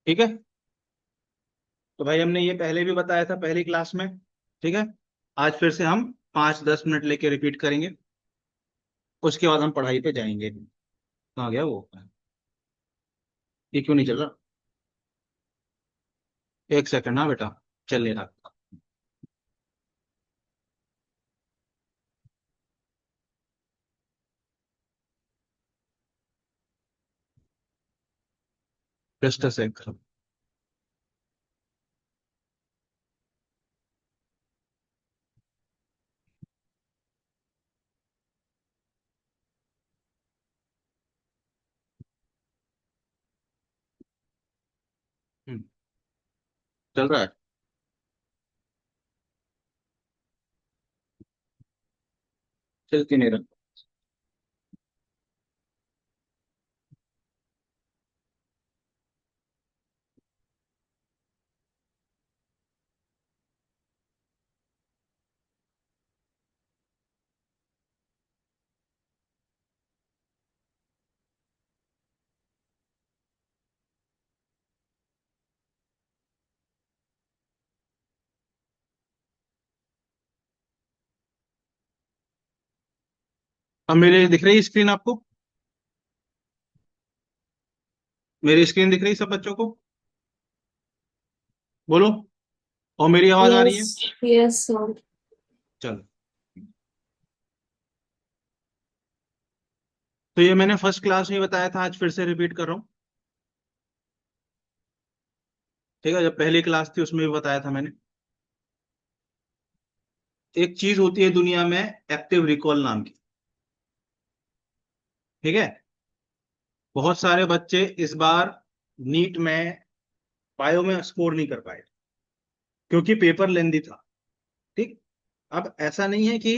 ठीक है। तो भाई हमने ये पहले भी बताया था पहली क्लास में। ठीक है। आज फिर से हम 5-10 मिनट लेके रिपीट करेंगे। उसके बाद हम पढ़ाई पे जाएंगे। कहाँ गया वो? ये क्यों नहीं चल रहा? एक सेकंड ना बेटा। चल ले रहा। Just a second. चल रहा है। चल क्यों नहीं रहा? अब मेरे दिख रही है स्क्रीन आपको? मेरी स्क्रीन दिख रही है सब बच्चों को? बोलो। और मेरी आवाज आ रही यस। है? Yes sir. चलो। तो ये मैंने फर्स्ट क्लास में बताया था, आज फिर से रिपीट कर रहा हूँ। ठीक है, जब पहली क्लास थी उसमें भी बताया था मैंने। एक चीज होती है दुनिया में, एक्टिव रिकॉल नाम की। ठीक है। बहुत सारे बच्चे इस बार नीट में बायो में स्कोर नहीं कर पाए क्योंकि पेपर लेंदी था। ठीक। अब ऐसा नहीं है कि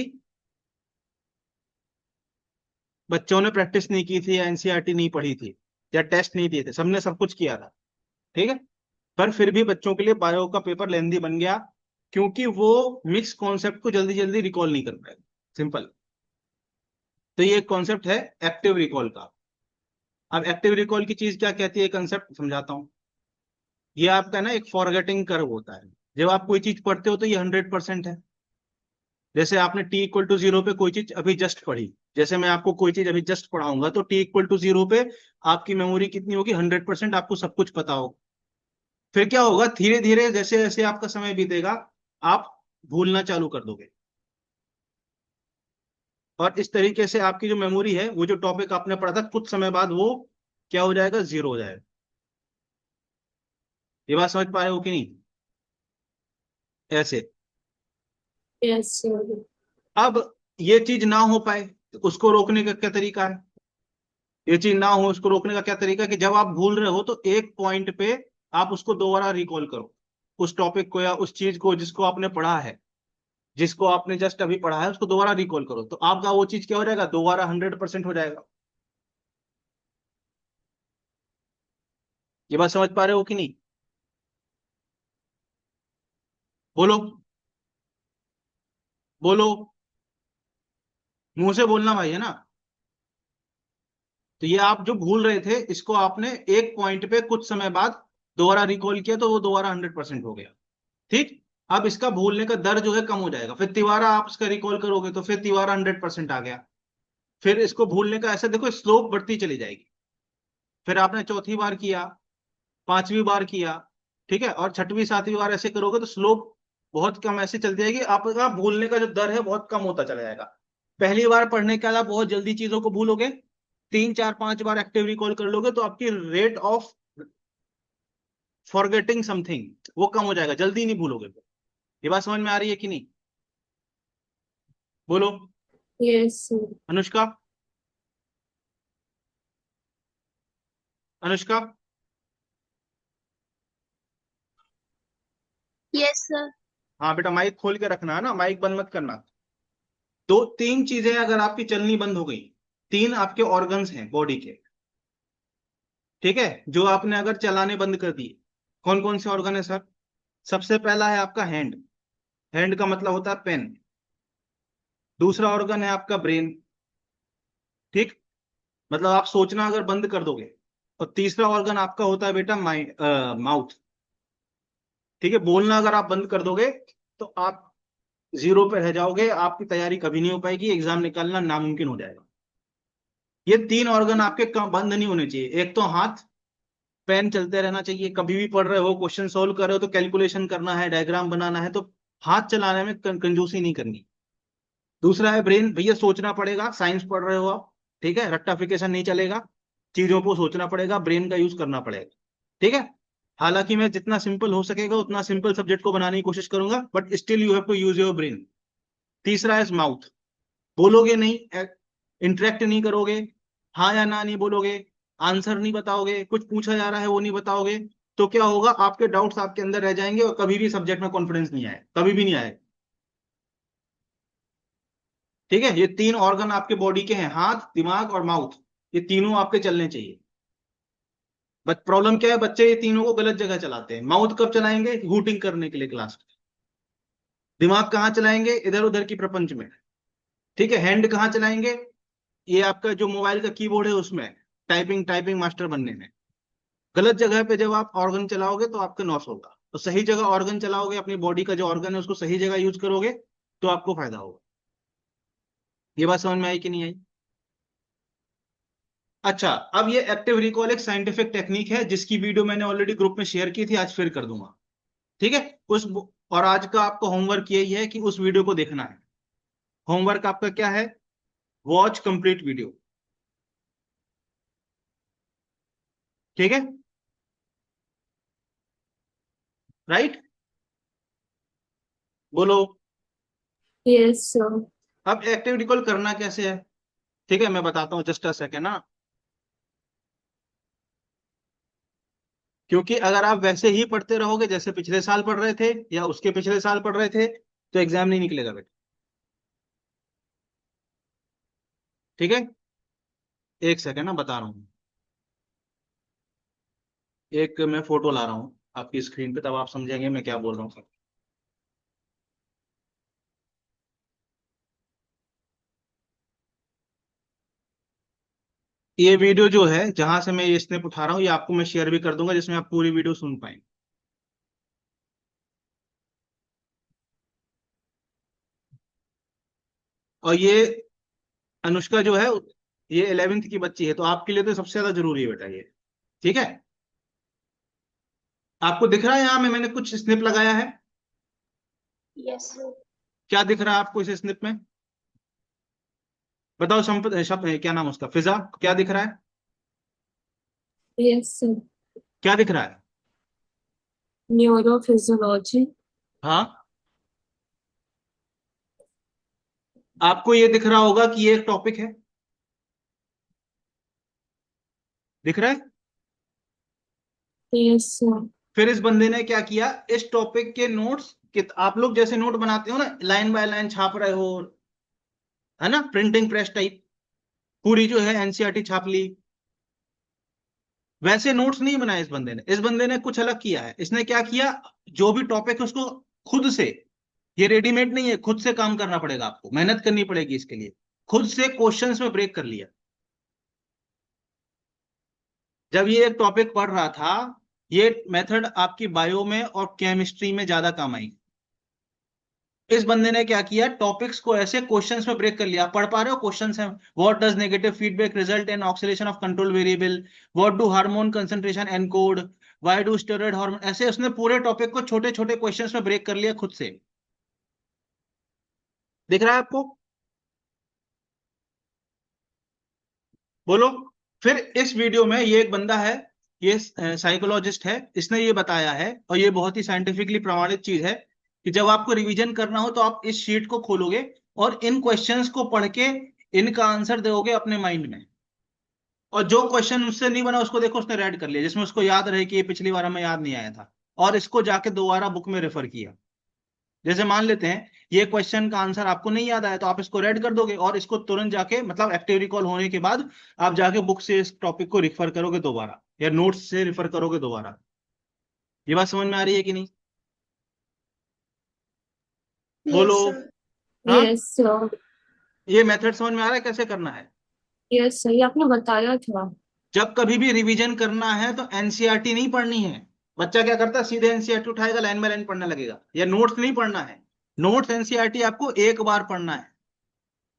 बच्चों ने प्रैक्टिस नहीं की थी या एनसीईआरटी नहीं पढ़ी थी या टेस्ट नहीं दिए थे, सबने सब कुछ किया था। ठीक है। पर फिर भी बच्चों के लिए बायो का पेपर लेंदी बन गया क्योंकि वो मिक्स कॉन्सेप्ट को जल्दी जल्दी रिकॉल नहीं कर पाए। सिंपल। तो ये एक कॉन्सेप्ट है एक्टिव रिकॉल का। अब एक्टिव रिकॉल की चीज क्या कहती है, कंसेप्ट समझाता हूँ। ये आपका ना एक फॉरगेटिंग कर्व होता है। जब आप कोई चीज पढ़ते हो तो ये 100% है। जैसे आपने t = 0 पे कोई चीज अभी जस्ट पढ़ी। जैसे मैं आपको कोई चीज अभी जस्ट पढ़ाऊंगा तो t = 0 पे आपकी मेमोरी कितनी होगी? 100%, आपको सब कुछ पता होगा। फिर क्या होगा, धीरे धीरे जैसे जैसे आपका समय बीतेगा आप भूलना चालू कर दोगे। और इस तरीके से आपकी जो मेमोरी है, वो जो टॉपिक आपने पढ़ा था कुछ समय बाद वो क्या हो जाएगा? जीरो हो जाएगा। ये बात समझ पाए हो कि नहीं? ऐसे। Yes sir. अब ये चीज ना हो पाए तो उसको रोकने का क्या तरीका है? ये चीज ना हो उसको रोकने का क्या तरीका है कि जब आप भूल रहे हो तो एक पॉइंट पे आप उसको दोबारा रिकॉल करो। उस टॉपिक को या उस चीज को जिसको आपने पढ़ा है, जिसको आपने जस्ट अभी पढ़ा है, उसको दोबारा रिकॉल करो तो आपका वो चीज क्या हो जाएगा? दोबारा 100% हो जाएगा। ये बात समझ पा रहे हो कि नहीं? बोलो। बोलो। मुंह से बोलना भाई, है ना? तो ये आप जो भूल रहे थे इसको आपने एक पॉइंट पे कुछ समय बाद दोबारा रिकॉल किया तो वो दोबारा 100% हो गया। ठीक। अब इसका भूलने का दर जो है कम हो जाएगा, फिर तिबारा आप इसका रिकॉल करोगे तो फिर तिबारा 100% आ गया। फिर इसको भूलने का ऐसा देखो स्लोप बढ़ती चली जाएगी। फिर आपने चौथी बार किया, पांचवी बार किया, ठीक है, और छठवीं सातवीं बार ऐसे करोगे तो स्लोप बहुत कम ऐसे चल जाएगी, आपका भूलने का जो दर है बहुत कम होता चला जाएगा। पहली बार पढ़ने के बाद आप बहुत जल्दी चीजों को भूलोगे। 3 4 5 बार एक्टिव रिकॉल कर लोगे तो आपकी रेट ऑफ फॉरगेटिंग समथिंग वो कम हो जाएगा, जल्दी नहीं भूलोगे। ये बात समझ में आ रही है कि नहीं? बोलो। Yes sir. Anushka. Anushka. Yes sir. हाँ बेटा, माइक खोल के रखना है ना, माइक बंद मत करना। दो तीन चीजें अगर आपकी चलनी बंद हो गई, तीन आपके ऑर्गन्स हैं बॉडी के, ठीक है, जो आपने अगर चलाने बंद कर दिए। कौन कौन से ऑर्गन है सर? सबसे पहला है आपका हैंड। हैंड का मतलब होता है पेन। दूसरा ऑर्गन है आपका ब्रेन। ठीक। मतलब आप सोचना अगर बंद कर दोगे और तीसरा ऑर्गन आपका होता है बेटा माउथ। ठीक है, बोलना अगर आप बंद कर दोगे तो आप जीरो पे रह जाओगे, आपकी तैयारी कभी नहीं हो पाएगी, एग्जाम निकालना नामुमकिन हो जाएगा। ये तीन ऑर्गन आपके बंद नहीं होने चाहिए। एक तो हाथ, पेन चलते रहना चाहिए, कभी भी पढ़ रहे हो, क्वेश्चन सोल्व कर रहे हो तो कैलकुलेशन करना है, डायग्राम बनाना है, तो हाथ चलाने में कंजूसी नहीं करनी। दूसरा है ब्रेन, भैया सोचना पड़ेगा, साइंस पढ़ रहे हो आप, ठीक है, रट्टाफिकेशन नहीं चलेगा, चीजों को सोचना पड़ेगा, ब्रेन का यूज करना पड़ेगा। ठीक है, हालांकि मैं जितना सिंपल हो सकेगा उतना सिंपल सब्जेक्ट को बनाने की कोशिश करूंगा, but still you have to use your brain. तीसरा है माउथ, बोलोगे नहीं, इंटरेक्ट नहीं करोगे, हाँ या ना नहीं बोलोगे, आंसर नहीं बताओगे, कुछ पूछा जा रहा है वो नहीं बताओगे, तो क्या होगा, आपके डाउट्स आपके अंदर रह जाएंगे और कभी भी सब्जेक्ट में कॉन्फिडेंस नहीं आएगा, कभी भी नहीं आएगा। ठीक है, ये तीन ऑर्गन आपके बॉडी के हैं, हाथ, दिमाग और माउथ, ये तीनों आपके चलने चाहिए। बट प्रॉब्लम क्या है, बच्चे ये तीनों को गलत जगह चलाते हैं। माउथ कब चलाएंगे, हूटिंग करने के लिए क्लास में। दिमाग कहाँ चलाएंगे, इधर उधर की प्रपंच में। ठीक है, हैंड कहाँ चलाएंगे, ये आपका जो मोबाइल का कीबोर्ड है उसमें, टाइपिंग टाइपिंग मास्टर बनने में। गलत जगह पे जब आप ऑर्गन चलाओगे तो आपका लॉस होगा, तो सही जगह ऑर्गन चलाओगे, अपनी बॉडी का जो ऑर्गन है उसको सही जगह यूज करोगे तो आपको फायदा होगा। ये बात समझ में आई कि नहीं आई? अच्छा, अब ये एक्टिव रिकॉल एक साइंटिफिक टेक्निक है जिसकी वीडियो मैंने ऑलरेडी ग्रुप में शेयर की थी, आज फिर कर दूंगा। ठीक है, उस और आज का आपका होमवर्क यही है कि उस वीडियो को देखना है। होमवर्क आपका क्या है, वॉच कंप्लीट वीडियो। ठीक है, राइट, बोलो। Yes, sir. अब एक्टिव रिकॉल करना कैसे है, ठीक है, मैं बताता हूँ, जस्ट अ सेकेंड ना। क्योंकि अगर आप वैसे ही पढ़ते रहोगे जैसे पिछले साल पढ़ रहे थे या उसके पिछले साल पढ़ रहे थे तो एग्जाम नहीं निकलेगा बेटा। ठीक है, एक सेकेंड ना, बता रहा हूँ। एक मैं फोटो ला रहा हूँ आपकी स्क्रीन पे, तब आप समझेंगे मैं क्या बोल रहा हूँ। ये वीडियो जो है जहां से मैं ये स्नैप उठा रहा हूँ, ये आपको मैं शेयर भी कर दूंगा जिसमें आप पूरी वीडियो सुन पाएंगे। और ये अनुष्का जो है, ये 11वीं की बच्ची है, तो आपके लिए तो सबसे ज्यादा जरूरी है बेटा ये। ठीक है, आपको दिख रहा है यहाँ में मैंने कुछ स्निप लगाया है, Yes, sir. क्या दिख रहा है आपको इस स्निप में? बताओ, शब्द क्या नाम है उसका, फिजा, क्या दिख रहा है, Yes, sir. क्या दिख रहा है? Neurophysiology. हाँ, आपको ये दिख रहा होगा कि ये एक टॉपिक है, दिख रहा है? Yes, sir. फिर इस बंदे ने क्या किया, इस टॉपिक के नोट्स, आप लोग जैसे नोट बनाते हो ना, लाइन बाय लाइन छाप रहे हो, है ना, प्रिंटिंग प्रेस टाइप, पूरी जो है एनसीईआरटी छाप ली, वैसे नोट्स नहीं बनाए इस बंदे ने। इस बंदे ने कुछ अलग किया है, इसने क्या किया, जो भी टॉपिक है उसको खुद से, ये रेडीमेड नहीं है, खुद से काम करना पड़ेगा, आपको मेहनत करनी पड़ेगी इसके लिए, खुद से क्वेश्चंस में ब्रेक कर लिया। जब ये एक टॉपिक पढ़ रहा था, ये मेथड आपकी बायो में और केमिस्ट्री में ज्यादा काम आई। इस बंदे ने क्या किया, टॉपिक्स को ऐसे क्वेश्चंस में ब्रेक कर लिया, पढ़ पा रहे हो, क्वेश्चंस हैं, what does negative feedback result in oxidation of control variable, what do hormone concentration encode, why do steroid hormone, ऐसे उसने पूरे टॉपिक को छोटे छोटे क्वेश्चंस में ब्रेक कर लिया खुद से। दिख रहा है आपको, बोलो। फिर इस वीडियो में ये एक बंदा है, ये साइकोलॉजिस्ट है, इसने ये बताया है, और ये बहुत ही साइंटिफिकली प्रमाणित चीज है, कि जब आपको रिवीजन करना हो तो आप इस शीट को खोलोगे और इन क्वेश्चंस को पढ़ के इनका आंसर दोगे अपने माइंड में, और जो क्वेश्चन उससे नहीं बना उसको देखो उसने रेड कर लिया, जिसमें उसको याद रहे कि ये पिछली बार हमें याद नहीं आया था, और इसको जाके दोबारा बुक में रेफर किया। जैसे मान लेते हैं ये क्वेश्चन का आंसर आपको नहीं याद आया तो आप इसको रेड कर दोगे, और इसको तुरंत जाके, मतलब एक्टिव रिकॉल होने के बाद आप जाके बुक से इस टॉपिक को रिफर करोगे दोबारा, या नोट्स से रिफर करोगे दोबारा। ये बात समझ में आ रही है कि नहीं, बोलो। Yes, sir. हाँ, Yes, sir. ये मेथड समझ में आ रहा है कैसे करना है? Yes, sir. ये आपने बताया था. जब कभी भी रिवीजन करना है तो एनसीईआरटी नहीं पढ़नी है। बच्चा क्या करता है, सीधे एनसीईआरटी उठाएगा, लाइन बाय लाइन पढ़ने लगेगा। या नोट्स नहीं पढ़ना है। नोट्स एनसीईआरटी आपको एक बार पढ़ना है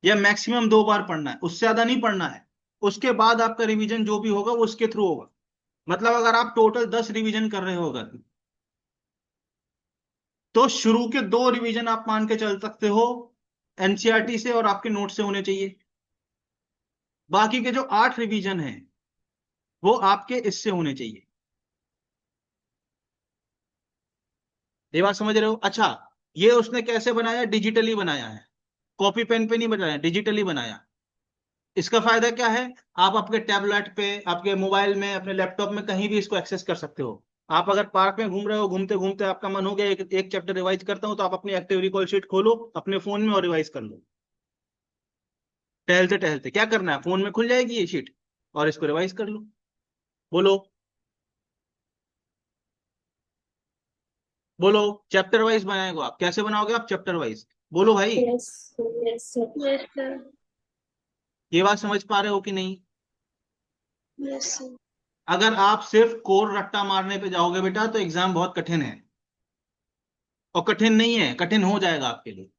या मैक्सिमम 2 बार पढ़ना है, उससे ज्यादा नहीं पढ़ना है। उसके बाद आपका रिवीजन जो भी होगा वो उसके थ्रू होगा। मतलब अगर आप टोटल 10 रिवीजन कर रहे होगा तो शुरू के 2 रिवीजन आप मान के चल सकते हो एनसीईआरटी से और आपके नोट से होने चाहिए। बाकी के जो 8 रिवीजन हैं वो आपके इससे होने चाहिए। ये बात समझ रहे हो? अच्छा, ये उसने कैसे बनाया? डिजिटली बनाया है, कॉपी पेन पे नहीं बनाया, डिजिटली बनाया। इसका फायदा क्या है? आप आपके टैबलेट पे, आपके मोबाइल में, अपने लैपटॉप में कहीं भी इसको एक्सेस कर सकते हो। आप अगर पार्क में घूम रहे हो, घूमते घूमते आपका मन हो गया एक चैप्टर रिवाइज करता हूं, तो आप अपनी एक्टिव रिकॉल शीट खोलो अपने फोन में और रिवाइज कर लो। टहलते टहलते क्या करना है, फोन में खुल जाएगी ये शीट और इसको रिवाइज कर लो। बोलो, बोलो। चैप्टर वाइज बनाएगा आप, कैसे बनाओगे आप चैप्टर वाइज? बोलो भाई। Yes, yes, sir. Yes, sir. ये बात समझ पा रहे हो कि नहीं? Yes, sir. अगर आप सिर्फ कोर रट्टा मारने पे जाओगे बेटा तो एग्जाम बहुत कठिन है। और कठिन नहीं है, कठिन हो जाएगा आपके लिए।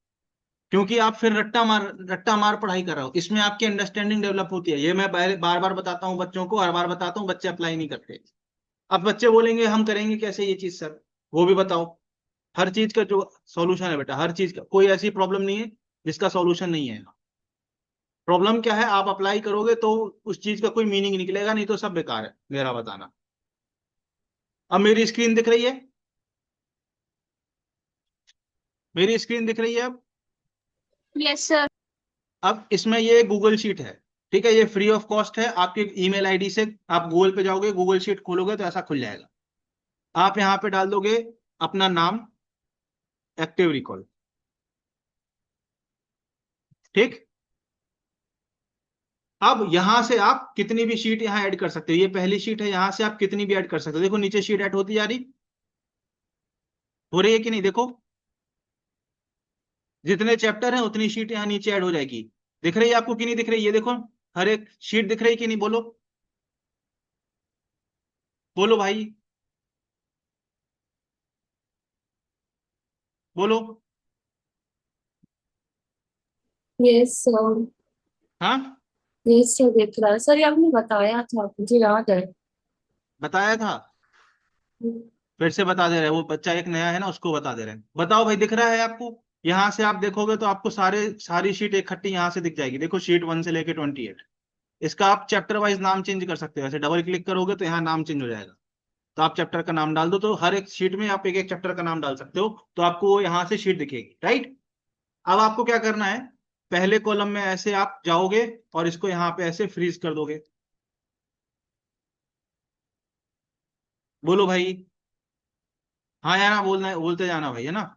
क्योंकि आप फिर रट्टा मार पढ़ाई कर रहे हो। इसमें आपकी अंडरस्टैंडिंग डेवलप होती है। ये मैं बार बार बताता हूँ बच्चों को, हर बार बताता हूँ, बच्चे अप्लाई नहीं करते। अब बच्चे बोलेंगे हम करेंगे कैसे ये चीज सर? वो भी बताओ। हर चीज का जो सॉल्यूशन है बेटा, हर चीज का, कोई ऐसी प्रॉब्लम नहीं है जिसका सॉल्यूशन नहीं है। प्रॉब्लम क्या है, आप अप्लाई करोगे तो उस चीज का कोई मीनिंग निकलेगा, नहीं तो सब बेकार है मेरा बताना। अब मेरी स्क्रीन दिख रही है? मेरी स्क्रीन दिख रही है अब? Yes, sir. अब इसमें ये गूगल शीट है, ठीक है? ये फ्री ऑफ कॉस्ट है। आपके ईमेल आईडी से आप गूगल पे जाओगे, गूगल शीट खोलोगे तो ऐसा खुल जाएगा। आप यहाँ पे डाल दोगे अपना नाम, एक्टिव रिकॉल, ठीक। अब यहां से आप कितनी भी शीट यहाँ ऐड कर सकते हो। ये पहली शीट है, यहां से आप कितनी भी ऐड कर सकते हो। देखो नीचे शीट ऐड होती जा रही, हो रही है कि नहीं? देखो, जितने चैप्टर हैं उतनी शीट यहाँ नीचे ऐड हो जाएगी। दिख रही है आपको कि नहीं दिख रही? ये देखो, हर एक शीट दिख रही है कि नहीं? बोलो, बोलो भाई, बोलो। Yes, sir. हाँ, Yes, sir. देख रहा है सर, ये आपने बताया था, मुझे याद है। बताया था। फिर से बता दे रहे हैं, वो बच्चा एक नया है ना, उसको बता दे रहे हैं। बताओ भाई, दिख रहा है आपको? यहां से आप देखोगे तो आपको सारी शीट इकट्ठी यहां से दिख जाएगी। देखो शीट 1 से लेके 28। इसका आप चैप्टर वाइज नाम चेंज कर सकते हो। ऐसे डबल क्लिक करोगे तो यहाँ नाम चेंज हो जाएगा। तो आप चैप्टर का नाम डाल दो, तो हर एक शीट में आप एक एक चैप्टर का नाम डाल सकते हो, तो आपको वो यहाँ से शीट दिखेगी, राइट। अब आपको क्या करना है, पहले कॉलम में ऐसे आप जाओगे और इसको यहाँ पे ऐसे फ्रीज कर दोगे। बोलो भाई। हाँ या ना बोलना है, बोलते जाना भाई, है ना?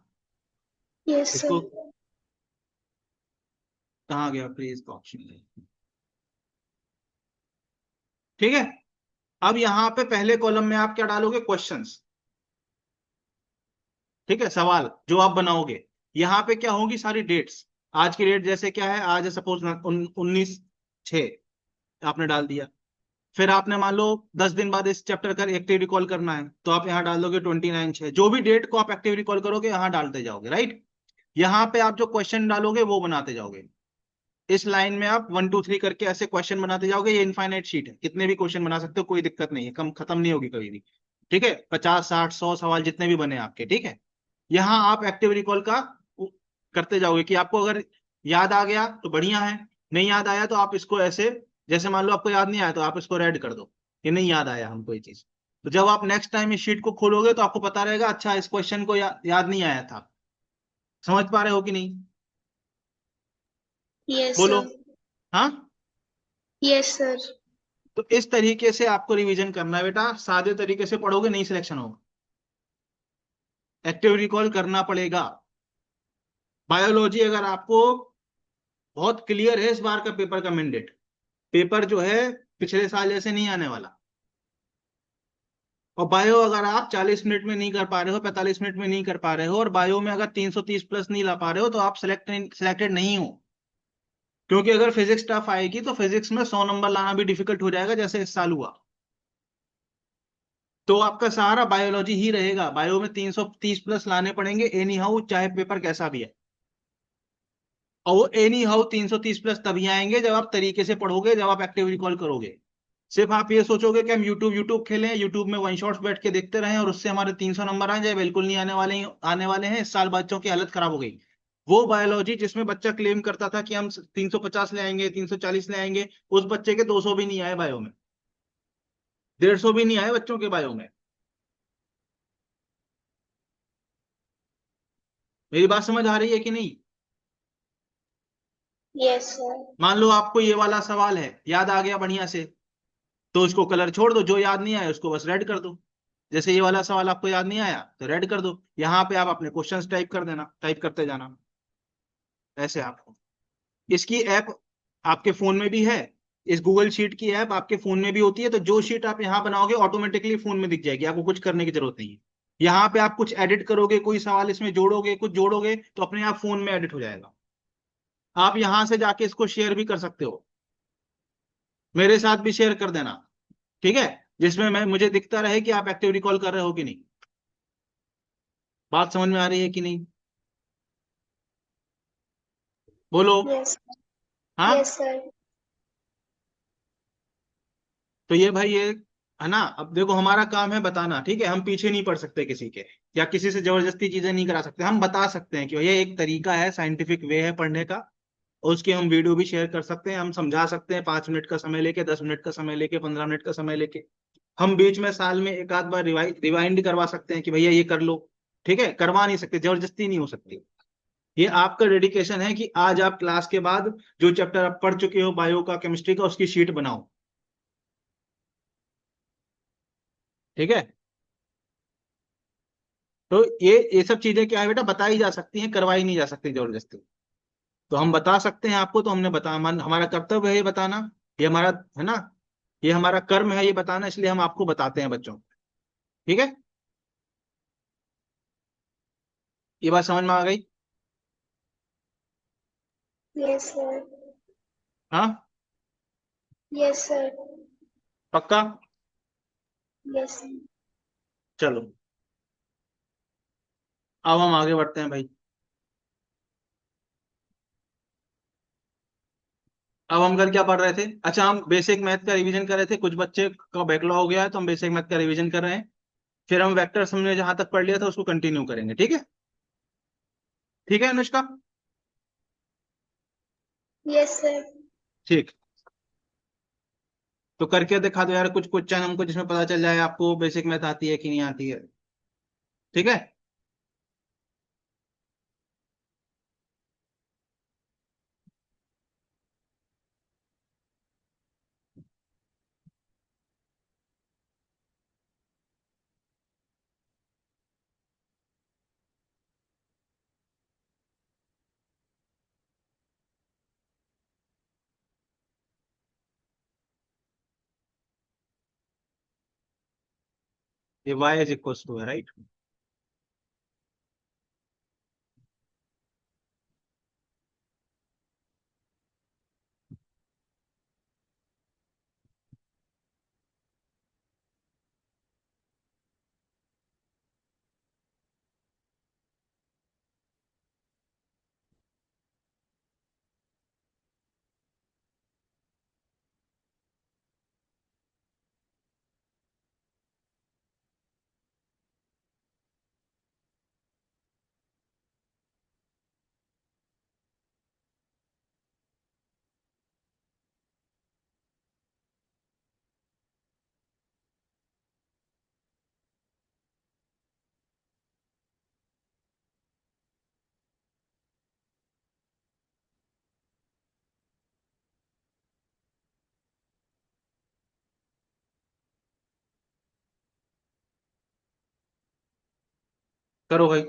Yes, sir. इसको कहाँ गया फ्रीज का ऑप्शन? ठीक है। अब यहाँ पे पहले कॉलम में आप क्या डालोगे? क्वेश्चंस, ठीक है, सवाल जो आप बनाओगे। यहाँ पे क्या होंगी? सारी डेट्स। आज की डेट जैसे क्या है, आज है सपोज 19/6, आपने डाल दिया। फिर आपने मान लो 10 दिन बाद इस चैप्टर का एक्टिव रिकॉल करना है, तो आप यहाँ डाल दोगे 29/6। जो भी डेट को आप एक्टिव रिकॉल करोगे यहाँ डालते जाओगे, राइट। यहाँ पे आप जो क्वेश्चन डालोगे वो बनाते जाओगे। इस लाइन में आप 1 2 3 करके ऐसे क्वेश्चन बनाते जाओगे। ये इनफाइनाइट शीट है, कितने भी क्वेश्चन बना सकते हो, कोई दिक्कत नहीं है, कम खत्म नहीं होगी कभी भी। ठीक है, 50 60 100 सवाल जितने भी बने आपके, ठीक है। यहाँ आप एक्टिव रिकॉल का करते जाओगे कि आपको अगर याद आ गया तो बढ़िया है, नहीं याद आया तो आप इसको ऐसे, जैसे मान लो आपको याद नहीं आया तो आप इसको रेड कर दो कि नहीं याद आया हमको ये चीज। तो जब आप नेक्स्ट टाइम इस शीट को खोलोगे तो आपको पता रहेगा, अच्छा इस क्वेश्चन को याद नहीं आया था। समझ पा रहे हो कि नहीं? Yes, बोलो। sir. हाँ। Yes, sir. तो इस तरीके से आपको रिवीजन करना है बेटा। सादे तरीके से पढ़ोगे नहीं सिलेक्शन होगा, एक्टिव रिकॉल करना पड़ेगा। बायोलॉजी अगर आपको बहुत क्लियर है इस बार का पेपर का मैंडेट, पेपर जो है पिछले साल जैसे नहीं आने वाला। और बायो अगर आप 40 मिनट में नहीं कर पा रहे हो, 45 मिनट में नहीं कर पा रहे हो, और बायो में अगर 330 प्लस नहीं ला पा रहे हो, तो आप सिलेक्टेड नहीं हो। क्योंकि अगर फिजिक्स टफ आएगी तो फिजिक्स में 100 नंबर लाना भी डिफिकल्ट हो जाएगा, जैसे इस साल हुआ। तो आपका सहारा बायोलॉजी ही रहेगा। बायो में 330 प्लस लाने पड़ेंगे एनी हाउ, चाहे पेपर कैसा भी है। और वो एनी हाउ 330 प्लस तभी आएंगे जब आप तरीके से पढ़ोगे, जब आप एक्टिव रिकॉल करोगे। सिर्फ आप ये सोचोगे कि हम यूट्यूब यूट्यूब खेलें, यूट्यूब में वन शॉट्स बैठ के देखते रहें और उससे हमारे 300 नंबर आ जाए, बिल्कुल नहीं आने वाले। आने वाले हैं, इस साल बच्चों की हालत खराब हो गई। वो बायोलॉजी जिसमें बच्चा क्लेम करता था कि हम 350 ले आएंगे, 340 ले आएंगे, उस बच्चे के 200 भी नहीं आए बायो में। 150 भी नहीं आए बच्चों के बायो में। मेरी बात समझ आ रही है कि नहीं? Yes sir. मान लो आपको ये वाला सवाल है, याद आ गया बढ़िया से, तो उसको कलर छोड़ दो, जो याद नहीं आया उसको बस रेड कर दो। जैसे ये वाला सवाल आपको याद नहीं आया तो रेड कर दो, यहाँ पे आप अपने क्वेश्चंस टाइप कर देना, टाइप करते जाना। ऐसे आपको इसकी ऐप आपके फोन में भी है। इस गूगल शीट की ऐप आपके फोन में भी होती है, तो जो शीट आप यहाँ बनाओगे ऑटोमेटिकली फोन में दिख जाएगी, आपको कुछ करने की जरूरत नहीं है। यहाँ पे आप कुछ एडिट करोगे, कोई सवाल इसमें जोड़ोगे, कुछ जोड़ोगे, तो अपने आप फोन में एडिट हो जाएगा। आप यहां से जाके इसको शेयर भी कर सकते हो, मेरे साथ भी शेयर कर देना, ठीक है? जिसमें मैं मुझे दिखता रहे कि आप एक्टिव रिकॉल कर रहे हो कि नहीं। बात समझ में आ रही है कि नहीं? बोलो। यस। हाँ। Yes sir. तो ये भाई ये है ना। अब देखो, हमारा काम है बताना, ठीक है? हम पीछे नहीं पड़ सकते किसी के, या किसी से जबरदस्ती चीजें नहीं करा सकते। हम बता सकते हैं कि ये एक तरीका है, साइंटिफिक वे है पढ़ने का। और उसकी हम वीडियो भी शेयर कर सकते हैं, हम समझा सकते हैं 5 मिनट का समय लेके, 10 मिनट का समय लेके, 15 मिनट का समय लेके। हम बीच में साल में एक आध बार रिवाइंड करवा सकते हैं कि भैया ये कर लो। ठीक है, करवा नहीं सकते, जबरदस्ती नहीं हो सकती। ये आपका डेडिकेशन है कि आज आप क्लास के बाद जो चैप्टर आप पढ़ चुके हो बायो का, केमिस्ट्री का, उसकी शीट बनाओ। ठीक है। तो ये सब चीजें क्या है बेटा, बताई जा सकती हैं, करवाई नहीं जा सकती जबरदस्ती। तो हम बता सकते हैं आपको, तो हमने बता हमारा कर्तव्य है ये बताना। ये हमारा है ना, ये हमारा कर्म है ये बताना, इसलिए हम आपको बताते हैं बच्चों। ठीक है, ये बात समझ में आ गई? Yes sir. हाँ। Yes sir. पक्का? यस। चलो, अब हम आगे बढ़ते हैं भाई। अब हम कल क्या पढ़ रहे थे? अच्छा, हम बेसिक मैथ का रिवीजन कर रहे थे, कुछ बच्चे का बैकलॉग हो गया है तो हम बेसिक मैथ का रिवीजन कर रहे हैं। फिर हम वेक्टर्स हमने जहां तक पढ़ लिया था उसको कंटिन्यू करेंगे, ठीक है? ठीक है अनुष्का? Yes sir. ठीक। तो करके दिखा दो यार कुछ क्वेश्चन हमको, जिसमें पता चल जाए आपको बेसिक मैथ आती है कि नहीं आती है। ठीक है। ये y इज इक्वल टू है, राइट? करो भाई।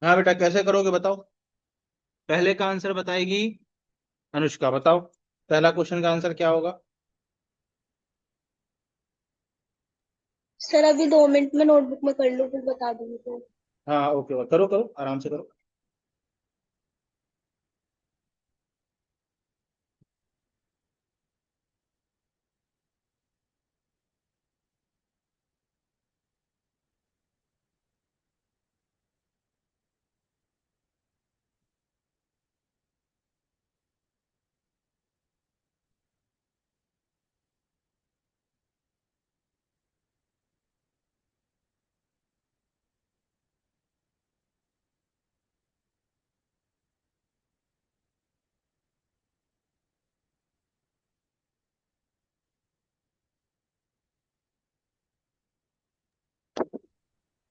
हाँ बेटा, कैसे करोगे बताओ। पहले का आंसर बताएगी अनुष्का। बताओ पहला क्वेश्चन का आंसर क्या होगा। सर अभी 2 मिनट में नोटबुक में कर लो, फिर बता दूंगी तो। हाँ ओके, करो करो आराम से करो।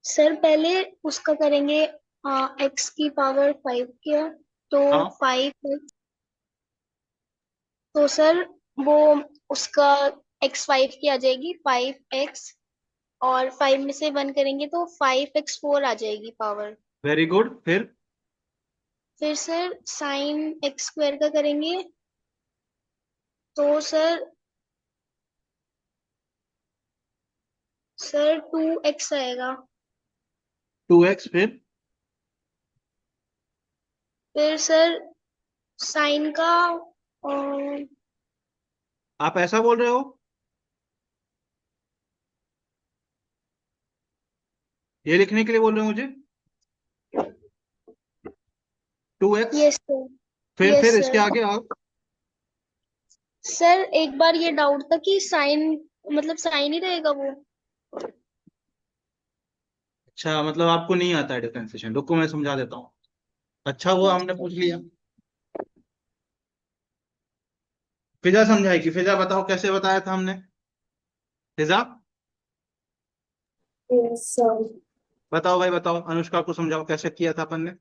सर पहले उसका करेंगे, एक्स की पावर 5 किया तो हाँ 5 तो सर वो उसका x5 की आ जाएगी 5x, और 5 में से 1 करेंगे तो 5x4 आ जाएगी पावर। Very good. फिर फिर सर साइन एक्स स्क्वायर का करेंगे तो सर 2x आएगा। 2x। फिर फिर सर साइन का आप ऐसा बोल रहे हो, ये लिखने के लिए बोल रहे हो मुझे। 2x। Yes sir. फिर यस इसके सर। आगे आप। सर एक बार ये डाउट था कि साइन मतलब साइन ही रहेगा वो। अच्छा, मतलब आपको नहीं आता है डिफरेंशिएशन। रुको मैं समझा देता हूँ। अच्छा हुआ हमने पूछ लिया। फिजा समझाएगी। फिजा बताओ कैसे बताया था हमने। फिजा यस सर। बताओ भाई, बताओ अनुष्का को समझाओ कैसे किया था अपन ने।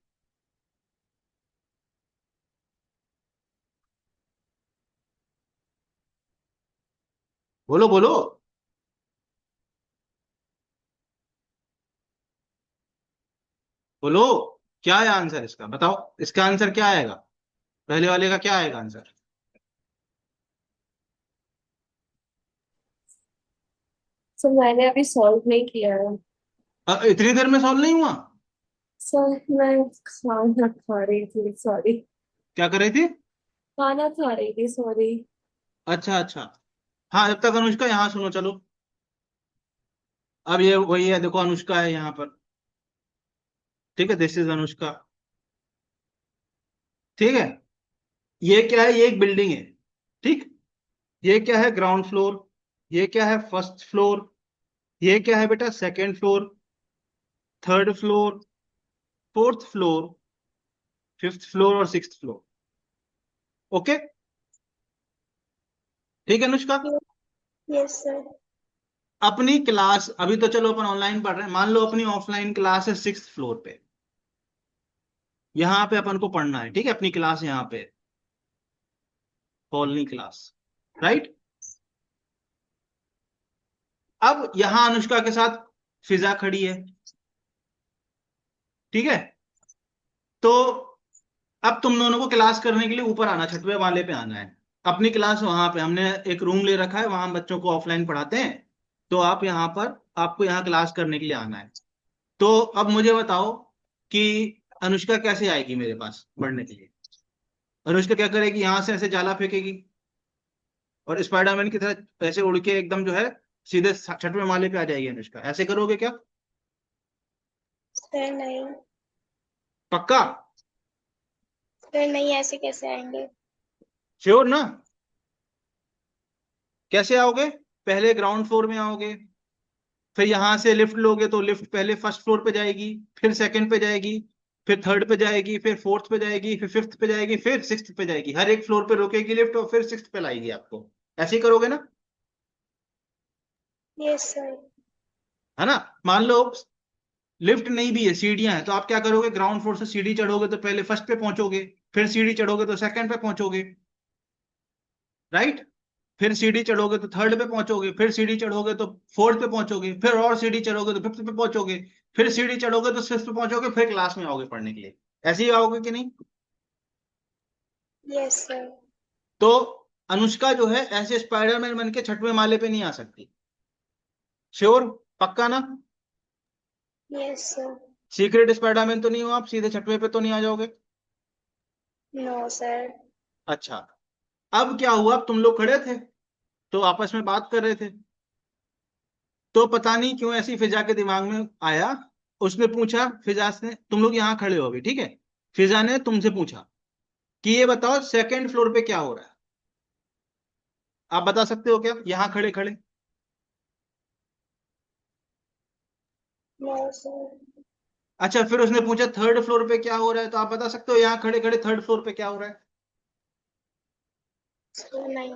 बोलो बोलो बोलो। क्या है आंसर इसका, बताओ इसका आंसर क्या आएगा। पहले वाले का क्या आएगा आंसर। सर मैंने अभी सॉल्व नहीं किया है। इतनी देर में सॉल्व नहीं हुआ। सर मैं खाना खा रही थी, सॉरी। क्या कर रही थी। खाना खा रही थी, सॉरी। अच्छा अच्छा। हाँ, जब तक अनुष्का यहाँ सुनो चलो। अब ये वही है, देखो अनुष्का है यहाँ पर। ठीक है, दिस इज अनुष्का। ठीक है। ये क्या है, ये एक बिल्डिंग है। ठीक। ये क्या है, ग्राउंड फ्लोर। ये क्या है, फर्स्ट फ्लोर। ये क्या है बेटा, second floor. Third floor. Fourth floor. Fifth floor और सिक्स्थ फ्लोर। ओके। ठीक है अनुष्का। Yes sir. अपनी क्लास अभी तो चलो अपन ऑनलाइन पढ़ रहे हैं, मान लो अपनी ऑफलाइन क्लास है सिक्स्थ फ्लोर पे। यहाँ पे अपन को पढ़ना है, ठीक है, अपनी क्लास यहाँ पे कॉलोनी क्लास। राइट। अब यहाँ अनुष्का के साथ फिजा खड़ी है। ठीक है। तो अब तुम दोनों को क्लास करने के लिए ऊपर आना, छठवें वाले पे आना है। अपनी क्लास वहां पे हमने एक रूम ले रखा है, वहां हम बच्चों को ऑफलाइन पढ़ाते हैं। तो आप यहाँ पर, आपको यहाँ क्लास करने के लिए आना है। तो अब मुझे बताओ कि अनुष्का कैसे आएगी मेरे पास पढ़ने के लिए। अनुष्का क्या करेगी, यहां से ऐसे जाला फेंकेगी और स्पाइडरमैन की तरह ऐसे उड़ के एकदम जो है सीधे छठवें माले पे आ जाएगी अनुष्का। ऐसे करोगे क्या। सर नहीं। पक्का। सर नहीं, ऐसे कैसे आएंगे। श्योर ना। कैसे आओगे, पहले ग्राउंड फ्लोर में आओगे, फिर यहां से लिफ्ट लोगे तो लिफ्ट पहले फर्स्ट फ्लोर पे जाएगी, फिर सेकंड पे जाएगी, फिर थर्ड पे जाएगी, फिर फोर्थ पे जाएगी, फिर फिफ्थ पे जाएगी, फिर सिक्स्थ पे जाएगी। हर एक फ्लोर पे रोकेगी लिफ्ट और फिर सिक्स्थ पे लाएगी आपको। ऐसे ही करोगे ना। Yes sir. है ना। मान लो लिफ्ट नहीं भी है, सीढ़ियां हैं, तो आप क्या करोगे, ग्राउंड फ्लोर से सीढ़ी चढ़ोगे तो पहले फर्स्ट पे पहुंचोगे, फिर सीढ़ी चढ़ोगे तो सेकंड पे पहुंचोगे। राइट। फिर सीढ़ी चढ़ोगे तो थर्ड पे पहुंचोगे, फिर सीढ़ी चढ़ोगे तो फोर्थ पे पहुंचोगे, फिर और सीढ़ी चढ़ोगे तो फिफ्थ पे पहुंचोगे, फिर सीढ़ी चढ़ोगे तो सिक्स्थ पे पहुंचोगे, फिर क्लास में आओगे पढ़ने के लिए। ऐसे ही आओगे कि नहीं? Yes sir. तो अनुष्का जो है ऐसे स्पाइडरमैन बन के छठवें माले पे नहीं आ सकती। श्योर? पक्का ना? Yes sir. सीक्रेट स्पाइडरमैन तो नहीं हो आप? सीधे छठवें पे तो नहीं आ जाओगे? No sir. अच्छा, अब क्या हुआ, तुम लोग खड़े थे तो आपस में बात कर रहे थे, तो पता नहीं क्यों ऐसी फिजा के दिमाग में आया, उसने पूछा, फिजा ने, तुम लोग यहाँ खड़े हो अभी, ठीक है, फिजा ने तुमसे पूछा कि ये बताओ सेकंड फ्लोर पे क्या हो रहा है। आप बता सकते हो क्या यहाँ खड़े खड़े? No sir. अच्छा, फिर उसने पूछा थर्ड फ्लोर पे क्या हो रहा है, तो आप बता सकते हो यहाँ खड़े खड़े थर्ड फ्लोर पे क्या हो रहा है? सर नहीं।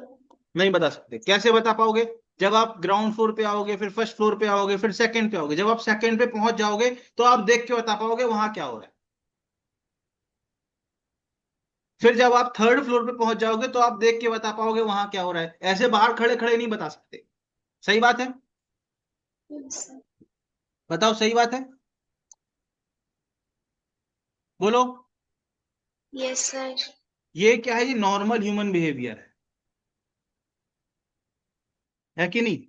नहीं बता सकते। कैसे बता पाओगे? जब आप ग्राउंड फ्लोर पे आओगे, फिर फर्स्ट फ्लोर पे आओगे, फिर सेकंड पे आओगे, जब आप सेकंड पे पहुंच जाओगे तो आप देख के बता पाओगे वहां क्या हो रहा है। फिर जब आप थर्ड फ्लोर पे पहुंच जाओगे तो आप देख के बता पाओगे वहां क्या हो रहा है। ऐसे बाहर खड़े खड़े नहीं बता सकते। सही बात है? Yes sir. बताओ, सही बात है? बोलो। Yes sir. ये क्या है? ये नॉर्मल ह्यूमन बिहेवियर है कि नहीं?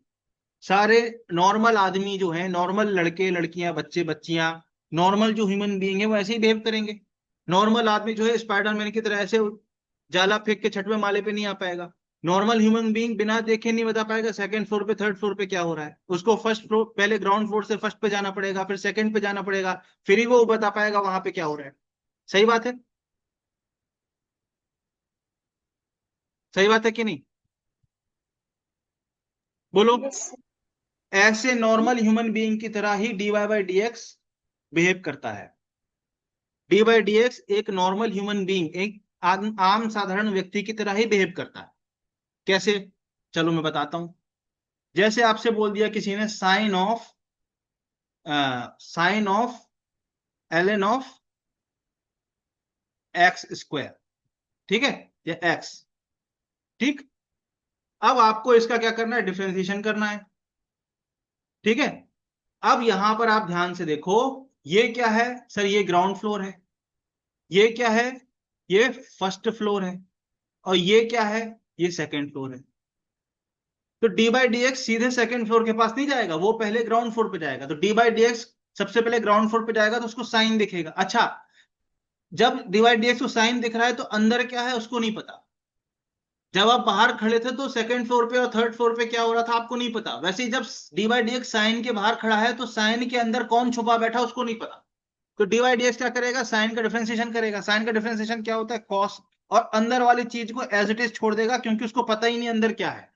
सारे नॉर्मल आदमी जो है, नॉर्मल लड़के लड़कियां बच्चे बच्चियां, नॉर्मल जो ह्यूमन बीइंग है वो ऐसे ही बिहेव करेंगे। नॉर्मल आदमी जो है स्पाइडरमैन की तरह ऐसे जाला फेंक के छठवें माले पे नहीं आ पाएगा। नॉर्मल ह्यूमन बीइंग बिना देखे नहीं बता पाएगा सेकंड फ्लोर पे थर्ड फ्लोर पे क्या हो रहा है। उसको फर्स्ट फ्लोर, पहले ग्राउंड फ्लोर से फर्स्ट पे जाना पड़ेगा, फिर सेकंड पे जाना पड़ेगा, फिर ही वो बता पाएगा वहां पे क्या हो रहा है। सही बात है? सही बात है कि नहीं? बोलो। Yes sir. ऐसे नॉर्मल ह्यूमन बीइंग की तरह ही dy by D x behave करता है। डी बाई डी एक्स एक नॉर्मल ह्यूमन बीइंग, एक आम साधारण व्यक्ति की तरह ही बिहेव करता है। कैसे? चलो मैं बताता हूं। जैसे आपसे बोल दिया किसी ने sine of L N of X square, ठीक है, या एक्स, ठीक। अब आपको इसका क्या करना है? डिफरेंशिएशन करना है, ठीक है। अब यहां पर आप ध्यान से देखो, ये क्या है सर? ये ग्राउंड फ्लोर है। ये क्या है? ये फर्स्ट फ्लोर है। और ये क्या है? ये सेकंड फ्लोर है। तो डी बाई डी एक्स सीधे सेकंड फ्लोर के पास नहीं जाएगा, वो पहले ग्राउंड फ्लोर पे जाएगा। तो डी बाई डी एक्स सबसे पहले ग्राउंड फ्लोर पे जाएगा तो उसको साइन दिखेगा। अच्छा, जब डी बाई डी एक्स को साइन दिख रहा है तो अंदर क्या है उसको नहीं पता। जब आप बाहर खड़े थे तो सेकंड फ्लोर पे और थर्ड फ्लोर पे क्या हो रहा था आपको नहीं पता। वैसे ही जब D by D X sine के बाहर खड़ा है तो साइन के अंदर कौन छुपा बैठा उसको नहीं पता। तो डी बाई डी एक्स क्या करेगा? साइन का डिफरेंशिएशन करेगा। साइन का डिफरेंशिएशन क्या होता है? कॉस। और अंदर वाली चीज को एज इट इज छोड़ देगा क्योंकि उसको पता ही नहीं अंदर क्या है।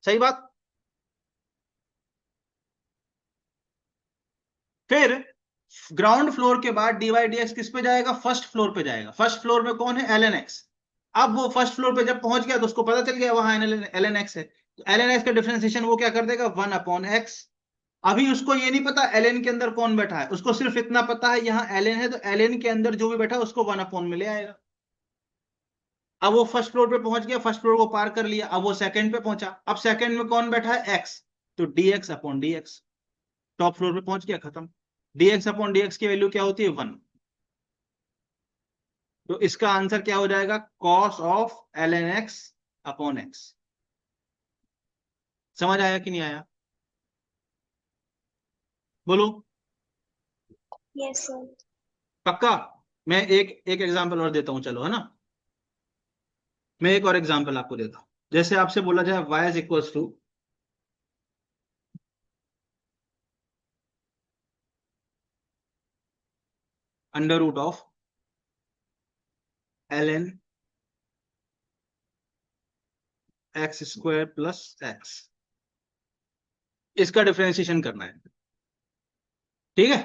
सही बात? फिर ग्राउंड फ्लोर के बाद डी बाई डी एक्स किस पे जाएगा? फर्स्ट फ्लोर पे जाएगा। फर्स्ट फ्लोर में कौन है? L N X. अब वो फर्स्ट फ्लोर पे जब पहुंच गया तो उसको पता चल गया वहां एल एन एक्स है। तो एल एन एक्स का डिफरेंशिएशन वो क्या कर देगा? 1/x। अभी उसको ये नहीं पता एल एन के अंदर कौन बैठा है, उसको सिर्फ इतना पता है यहाँ एल एन है, तो एल एन के अंदर जो भी बैठा है उसको 1/, में ले आएगा। अब वो फर्स्ट फ्लोर पे पहुंच गया, फर्स्ट फ्लोर को पार कर लिया, अब वो सेकंड पे पहुंचा। अब सेकंड में कौन बैठा है? एक्स। तो dx/dx। टॉप फ्लोर पे पहुंच गया, खत्म। dx/dx की वैल्यू क्या होती है? 1। तो इसका आंसर क्या हो जाएगा? Cos of ln x upon x. समझ आया कि नहीं आया? बोलो। Yes sir. पक्का? मैं एक एक एग्जांपल और देता हूं, चलो, है ना। मैं एक और एग्जांपल आपको देता हूं। जैसे आपसे बोला जाए y is equals to under root of ln X square plus X. इसका डिफरेंशिएशन करना है, ठीक है।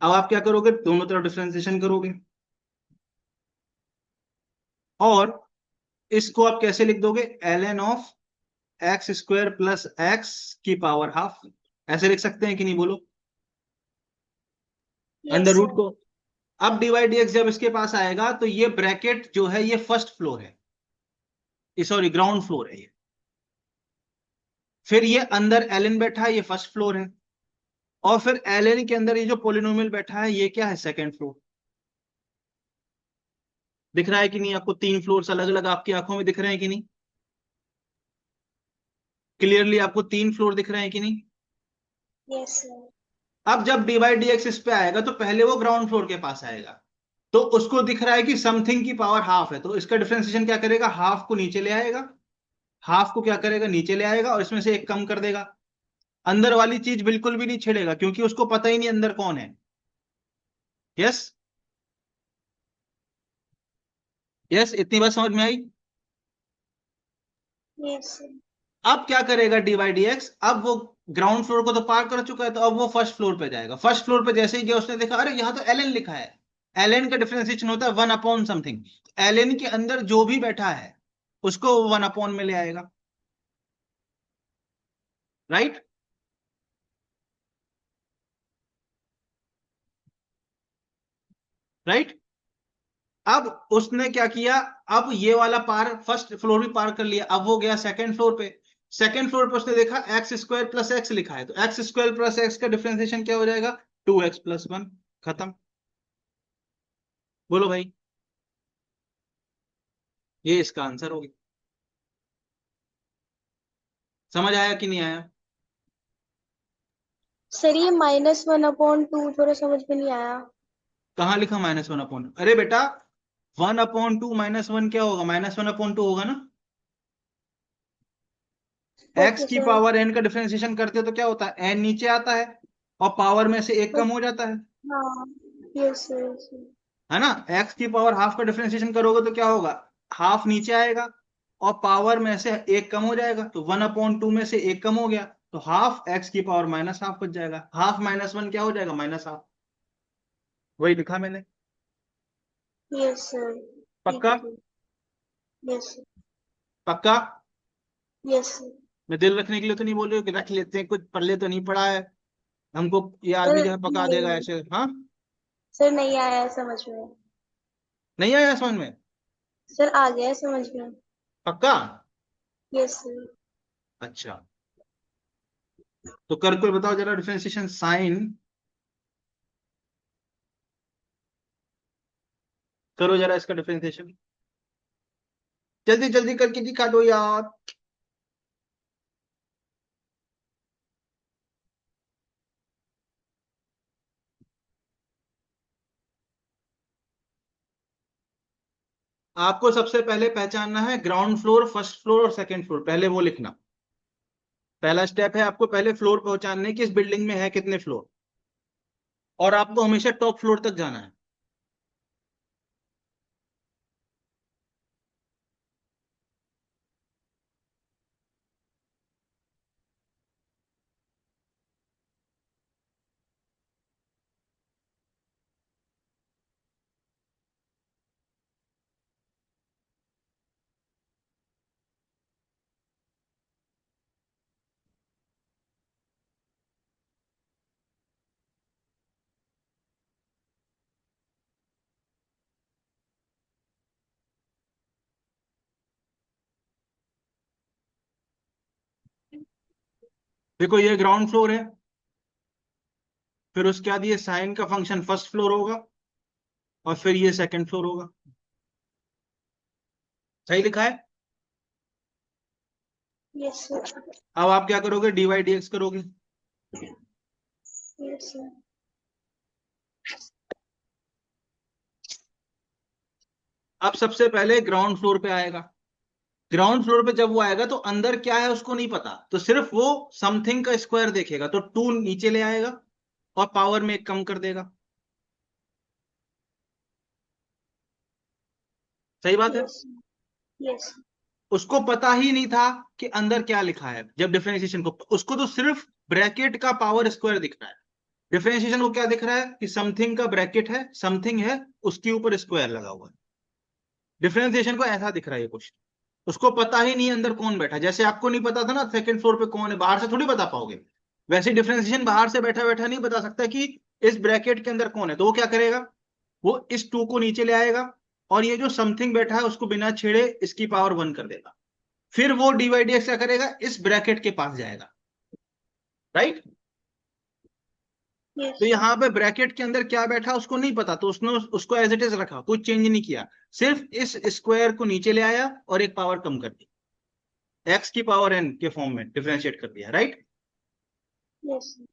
अब आप क्या करोगे? दोनों तरफ डिफरेंशिएशन करोगे और इसको आप कैसे लिख दोगे? ln of X square plus X की पावर हाफ। ऐसे लिख सकते हैं कि नहीं? बोलो। Under yes root sir. को, अब डिवाइड dx जब इसके पास आएगा तो ये ब्रैकेट जो है ये फर्स्ट फ्लोर है, सॉरी ग्राउंड फ्लोर है ये। फिर ये अंदर एलन बैठा है, ये फर्स्ट फ्लोर है, और फिर एलन के अंदर ये जो पोलिनोमियल बैठा है ये क्या है, सेकंड फ्लोर। दिख रहा है कि नहीं आपको? तीन फ्लोर्स अलग अलग आपकी आंखों में दिख रहे हैं कि नहीं? क्लियरली आपको तीन फ्लोर दिख रहे हैं कि नहीं? Yes sir. अब जब डी बाई डी एक्स इस पे आएगा तो पहले वो ग्राउंड फ्लोर के पास आएगा, तो उसको दिख रहा है कि समथिंग की पावर हाफ है, तो इसका डिफरेंशिएशन क्या करेगा, हाफ को नीचे ले आएगा, हाफ को क्या करेगा, नीचे ले आएगा, और इसमें से एक कम कर देगा। अंदर वाली चीज बिल्कुल भी नहीं छेड़ेगा, क्योंकि उसको पता ही नहीं अंदर कौन है। यस, यस, इतनी बात समझ में आई? Yes sir. अब क्या करेगा डी बाई डी एक्स, अब वो ग्राउंड फ्लोर को तो पार कर चुका है, तो अब वो फर्स्ट फ्लोर पे जाएगा। फर्स्ट फ्लोर पे जैसे ही गया उसने देखा, अरे यहाँ तो एल एन लिखा है। एल एन का डिफरेंशिएशन होता है one upon something. L N के अंदर जो भी बैठा है उसको वन अपॉन में ले आएगा। राइट? राइट? अब उसने क्या किया, अब ये वाला पार, फर्स्ट फ्लोर भी पार कर लिया, अब वो गया सेकंड फ्लोर पे। सेकंड फ्लोर पे उसने देखा एक्स स्क्वायर प्लस एक्स लिखा है, तो एक्स स्क्वायर प्लस एक्स का डिफरेंशिएशन क्या हो जाएगा, 2x+1। खत्म। बोलो भाई, ये इसका आंसर होगी। समझ आया कि नहीं आया? सर ये -1/2 थोड़ा समझ में नहीं आया। कहाँ लिखा -1/2? अरे बेटा, 1/2 -1 क्या होगा, -1/2 होगा ना। एक्स ओके की सर। पावर एन का डिफरेंशिएशन करते हो तो क्या होता है, एन नीचे आता है और पावर में से एक कम हो जाता हाँ। Yes sir, yes sir. है ना। एक्स की पावर हाफ का डिफरेंशिएशन करोगे तो क्या होगा, हाफ नीचे आएगा और पावर में से एक कम हो जाएगा, तो 1/2 में से एक कम हो गया, तो हाफ एक्स की पावर -हाफ बच जाएगा। हाफ -1 क्या हो जाएगा, -हाफ। वही लिखा मैंने। Yes sir. ठीक पक्का? है सर। Yes sir. पक्का? Yes sir. मैं दिल रखने के लिए तो नहीं बोल रही हूँ कि रख लेते हैं, कुछ पढ़ ले तो नहीं पढ़ा है हमको, ये सर आदमी जो है पका देगा नहीं, ऐसे। हाँ, सर नहीं आया है समझ में। नहीं आया समझ में? सर आ गया है समझ में। पक्का? Yes sir. अच्छा, तो कर कोई बताओ जरा डिफरेंशिएशन साइन, करो जरा इसका डिफरेंशिएशन, जल्दी जल्दी करके दिखा दो यार। आपको सबसे पहले पहचानना है ग्राउंड फ्लोर, फर्स्ट फ्लोर और सेकंड फ्लोर, पहले वो लिखना। पहला स्टेप है आपको पहले फ्लोर पहचानने की, इस बिल्डिंग में है कितने फ्लोर, और आपको हमेशा टॉप फ्लोर तक जाना है। देखो ये ग्राउंड फ्लोर है, फिर उसके बाद ये साइन का फंक्शन फर्स्ट फ्लोर होगा, और फिर ये सेकंड फ्लोर होगा। सही लिखा है? Yes sir. अब आप क्या करोगे, डी वाई डी एक्स करोगे। Yes sir. अब सबसे पहले ग्राउंड फ्लोर पे आएगा। ग्राउंड फ्लोर पे जब वो आएगा तो अंदर क्या है उसको नहीं पता, तो सिर्फ वो समथिंग का स्क्वायर देखेगा, तो 2 नीचे ले आएगा और पावर में एक कम कर देगा। सही बात है? यस। यस। उसको पता ही नहीं था कि अंदर क्या लिखा है, जब डिफरेंशिएशन को, उसको तो सिर्फ ब्रैकेट का पावर स्क्वायर दिख रहा है। डिफरेंशिएशन को क्या दिख रहा है कि समथिंग का ब्रैकेट है, समथिंग है, उसके ऊपर स्क्वायर लगा हुआ है। डिफरेंशिएशन को ऐसा दिख रहा है ये क्वेश्चन। उसको पता ही नहीं अंदर कौन बैठा, जैसे आपको नहीं पता था ना सेकंड फ्लोर पे कौन है, बाहर से थोड़ी बता पाओगे, वैसे डिफरेंशिएशन बाहर से बैठा बैठा नहीं बता सकता कि इस ब्रैकेट के अंदर कौन है, तो वो क्या करेगा, वो इस 2 को नीचे ले आएगा और ये जो समथिंग बैठा है उसको बिना छेड़े इसकी पावर 1 कर देगा। फिर वो dy/dx क्या करेगा, इस ब्रैकेट के पास जाएगा, राइट। यस तो सर। यहाँ पे ब्रैकेट के अंदर क्या बैठा उसको नहीं पता, तो उसने उसको एज इट इज रखा, कुछ चेंज नहीं किया, सिर्फ इस स्क्वायर को नीचे ले आया और एक पावर कम कर दी, एक्स की पावर एन के फॉर्म में डिफरेंशिएट कर दिया, राइट। Yes sir.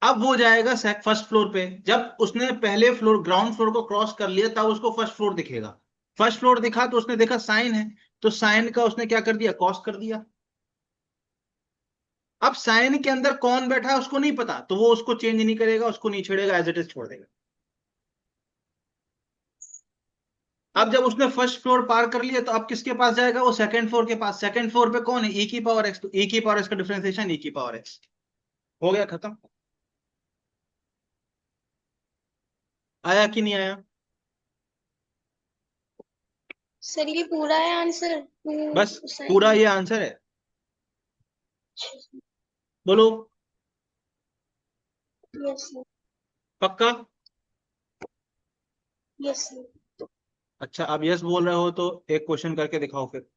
अब वो जाएगा फर्स्ट फ्लोर पे, जब उसने पहले फ्लोर ग्राउंड फ्लोर को क्रॉस कर लिया तब उसको फर्स्ट फ्लोर दिखेगा। फर्स्ट फ्लोर दिखा तो उसने देखा साइन है, तो साइन का उसने क्या कर दिया, कॉस कर दिया। अब साइन के अंदर कौन बैठा है उसको नहीं पता, तो वो उसको चेंज नहीं करेगा, उसको नहीं छेड़ेगा, एज इट इज छोड़ देगा। अब जब उसने फर्स्ट फ्लोर पार कर लिया तो अब किसके पास जाएगा, वो सेकंड फ्लोर के पास। सेकंड फ्लोर पे कौन है, e की पावर x, तो e की पावर x का डिफरेंशिएशन e की पावर x, हो गया खत्म। आया कि नहीं आया? सर ये पूरा है आंसर बस टू पूरा साइन। ये आंसर है, बोलो। Yes sir. पक्का? Yes sir. अच्छा, अब यस बोल रहे हो तो एक क्वेश्चन करके दिखाओ फिर।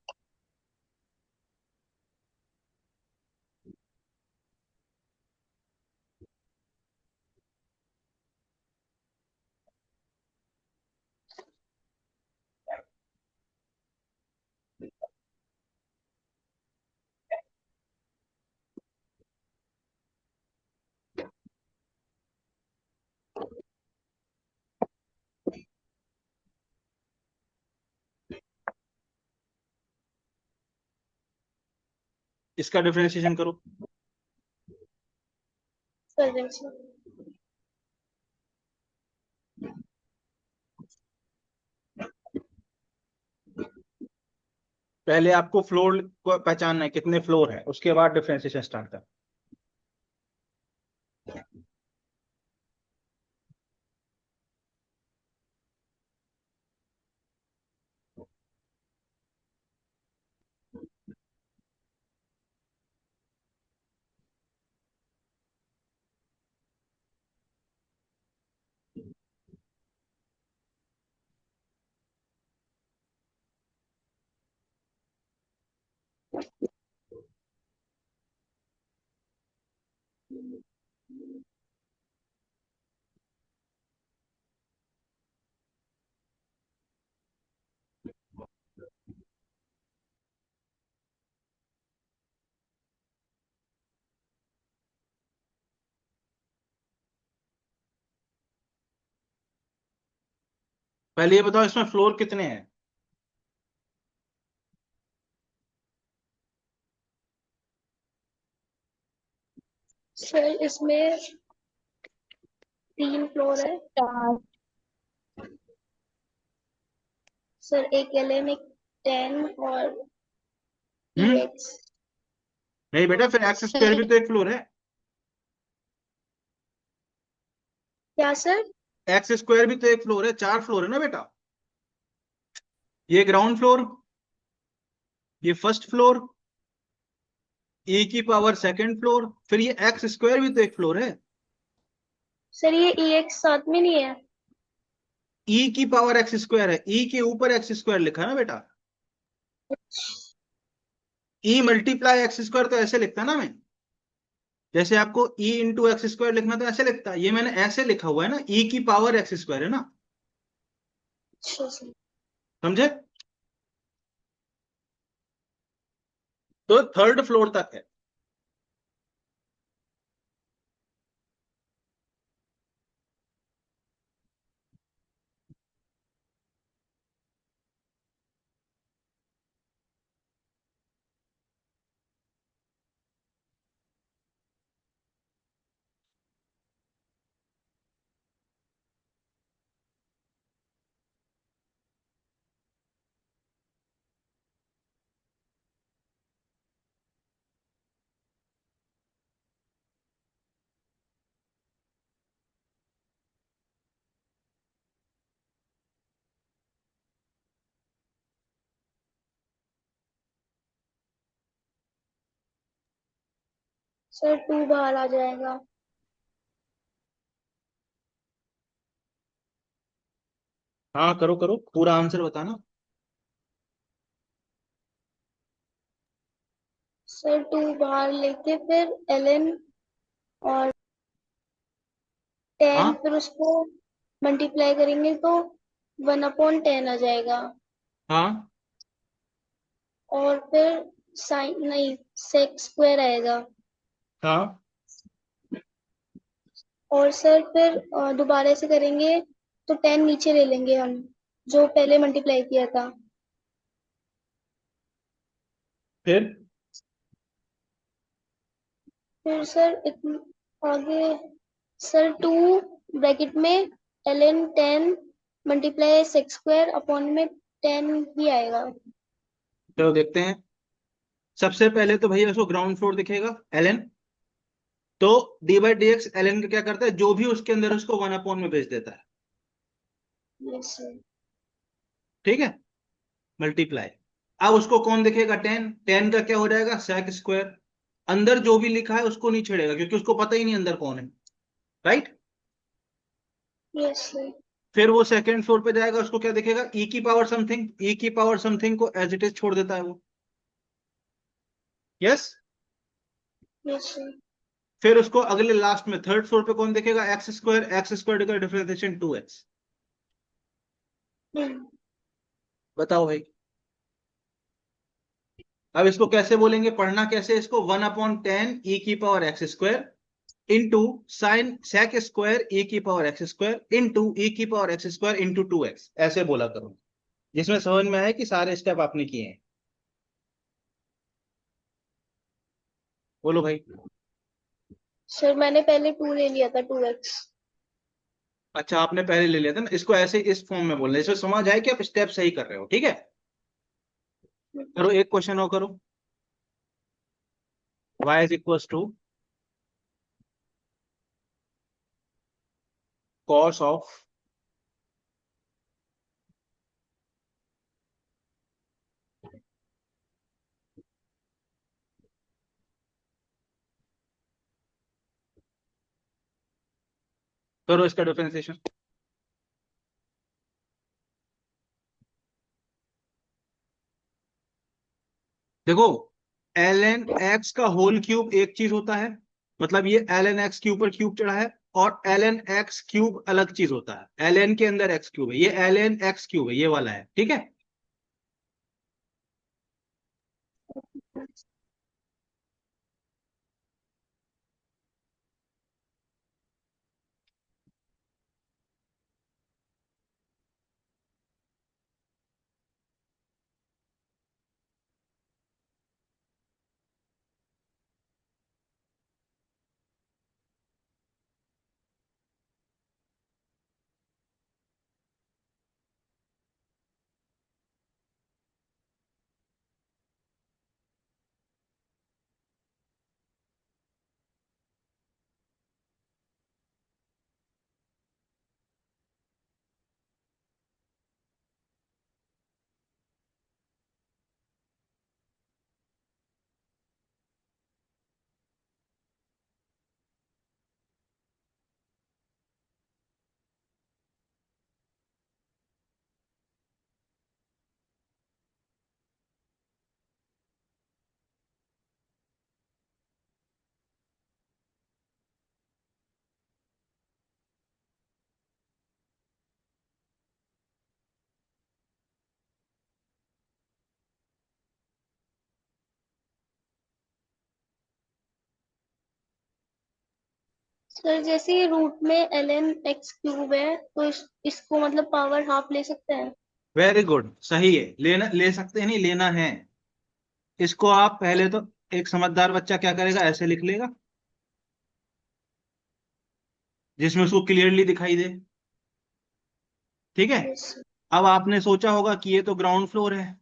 इसका डिफरेंशिएशन करो। कर दें सर। पहले आपको फ्लोर को पहचानना है, कितने फ्लोर है, उसके बाद डिफरेंशिएशन स्टार्ट कर। पहले ये बताओ इसमें फ्लोर कितने हैं? सर इसमें 3 फ्लोर है। चार। सर एक एल में 10 और हम्म, EX। नहीं बेटा, फिर एक्स स्क्वायर भी सर तो एक फ्लोर है। क्या सर? एक्स स्क्वायर भी तो एक फ्लोर है, चार फ्लोर है ना बेटा। ये ग्राउंड फ्लोर, ये फर्स्ट फ्लोर, ए की पावर सेकंड फ्लोर, फिर ये एक्स स्क्वायर भी तो एक फ्लोर है। सर ये EX साथ में नहीं है। ई की पावर एक्स स्क्वायर है, ई के ऊपर एक्स स्क्वायर लिखा है ना बेटा। ई मल्टीप्लाई एक्स स्क्वायर तो ऐसे लिखता ना मैं, जैसे आपको ई इंटू एक्स स्क्वायर लिखना तो ऐसे लिखता, ये मैंने ऐसे लिखा हुआ है ना, ई की पावर एक्स स्क्वायर है ना, अच्छा सर। समझे। तो थर्ड फ्लोर तक है। सर 2 बाहर आ जाएगा। हाँ करो करो, पूरा आंसर बताना। सर 2 बाहर लेके फिर ln और 10, हाँ फिर उसको मल्टीप्लाई करेंगे तो 1/10 आ जाएगा। हाँ और फिर साइन नहीं, सेक स्क्वायर आएगा। हाँ। और सर फिर दोबारा से करेंगे तो 10 नीचे ले लेंगे हम, जो पहले मल्टीप्लाई किया था। फिर फिर सर आगे सर 2 ब्रैकेट में ln 10 multiply sec square upon में 10 ही आएगा। चलो देखते हैं। सबसे पहले तो भैया उसको ग्राउंड फ्लोर दिखेगा ln, तो D by D x ln का क्या करता है, जो भी उसके अंदर उसको 1/, में भेज देता है। Yes sir. ठीक है, मल्टीप्लाई। अब उसको कौन दिखेगा, 10, 10 का क्या हो जाएगा, सेक स्क्वायर। अंदर जो भी लिखा है उसको नहीं छेड़ेगा क्योंकि उसको पता ही नहीं अंदर कौन है, राइट। Yes sir. फिर वो सेकंड फ्लोर पे जाएगा, उसको क्या दिखेगा, ई की पावर समथिंग, ई की पावर समथिंग को एज इट इज छोड़ देता है वो। यस। Yes sir. फिर उसको अगले लास्ट में थर्ड फ्लोर पे कौन दिखेगा, एक्स स्क्वायर, एक्स स्क्वायर का डिफरेंशिएशन 2x। बताओ भाई। अब इसको कैसे बोलेंगे, पढ़ना कैसे इसको, 1/10 ई की power x square into sine sec square e की power x square into e की power x square into 2x, ऐसे बोला करो, जिसमें समझ में आए कि सारे स्टेप आपने किए हैं। बोलो भाई। सर मैंने पहले 2 ले लिया था, 2x। अच्छा, आपने पहले ले लिया था ना, इसको ऐसे इस फॉर्म में बोलना है, इसमें समझ आए कि आप स्टेप सही कर रहे हो, ठीक है। करो एक क्वेश्चन और करो। y is equal to cos of करो इसका डिफरेंशिएशन। देखो, एल एन एक्स का होल क्यूब एक चीज होता है, मतलब ये एल एन एक्स के ऊपर क्यूब चढ़ा है, और एल एन एक्स क्यूब अलग चीज होता है, एल एन के अंदर एक्स क्यूब है, ये एल एन एक्स क्यूब है, ये वाला है, ठीक है। सर जैसे ये रूट में ln x क्यूब है तो इसको मतलब पावर हाफ ले सकते हैं। वेरी गुड, सही है, लेना ले सकते हैं, नहीं लेना है। इसको आप पहले तो, एक समझदार बच्चा क्या करेगा, ऐसे लिख लेगा जिसमें उसको क्लियरली दिखाई दे, ठीक है। यस। अब आपने सोचा होगा कि ये तो ग्राउंड फ्लोर है,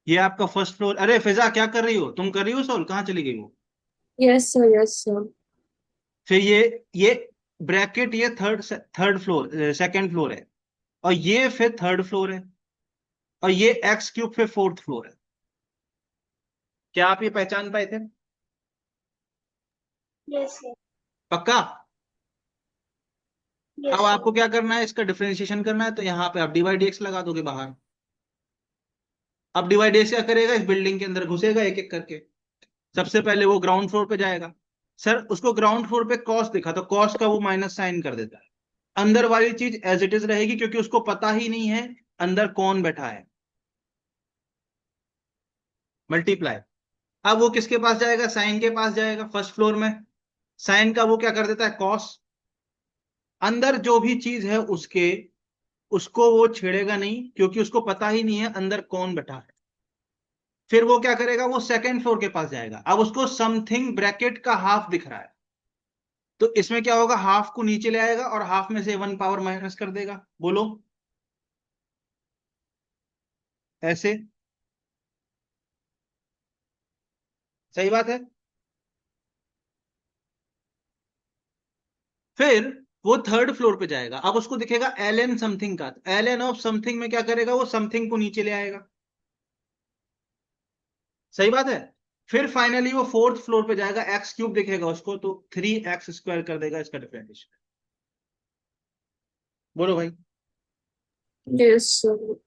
ये आपका फर्स्ट फ्लोर। अरे फिजा, क्या कर रही हो तुम, कर रही हो सोल्व, कहाँ चली गई वो। Yes sir, yes sir. फिर ये ब्रैकेट, ये third third floor second floor है, और ये फिर थर्ड फ्लोर है, और ये एक्स क्यूब फिर फोर्थ फ्लोर है। क्या आप ये पहचान पाए थे, यस सर। पक्का। अब यस सर। आपको क्या करना है, इसका डिफरेंशिएशन करना है, तो यहाँ पे आप डिवाइड एक्स लगा दोगे बाहर। अब डिवाइड एक्स क्या करेगा, इस बिल्डिंग के अंदर घुसेगा एक एक करके, सबसे पहले वो ग्राउंड फ्लोर पे जाएगा। सर उसको ग्राउंड फ्लोर पे कॉस दिखा तो कॉस का वो माइनस साइन कर देता है। अंदर वाली चीज एज इट इज रहेगी क्योंकि उसको पता ही नहीं है अंदर कौन बैठा है। मल्टीप्लाई। अब वो किसके पास जाएगा, साइन के पास जाएगा फर्स्ट फ्लोर में। साइन का वो क्या कर देता है, कॉस। अंदर जो भी चीज है उसके, उसको वो छेड़ेगा नहीं क्योंकि उसको पता ही नहीं है अंदर कौन बैठा है। फिर वो क्या करेगा, वो सेकंड फ्लोर के पास जाएगा। अब उसको समथिंग ब्रैकेट का हाफ दिख रहा है, तो इसमें क्या होगा, हाफ को नीचे ले आएगा और हाफ में से 1 पावर माइनस कर देगा। बोलो ऐसे, सही बात है। फिर वो थर्ड फ्लोर पे जाएगा। अब उसको दिखेगा एल एन समथिंग का, एल एन ऑफ समथिंग में क्या करेगा, वो समथिंग को नीचे ले आएगा। सही बात है। फिर फाइनली वो फोर्थ फ्लोर पे जाएगा, एक्स क्यूब दिखेगा उसको, तो 3x² कर देगा इसका डिफरेंशिएशन। बोलो भाई, यस सर।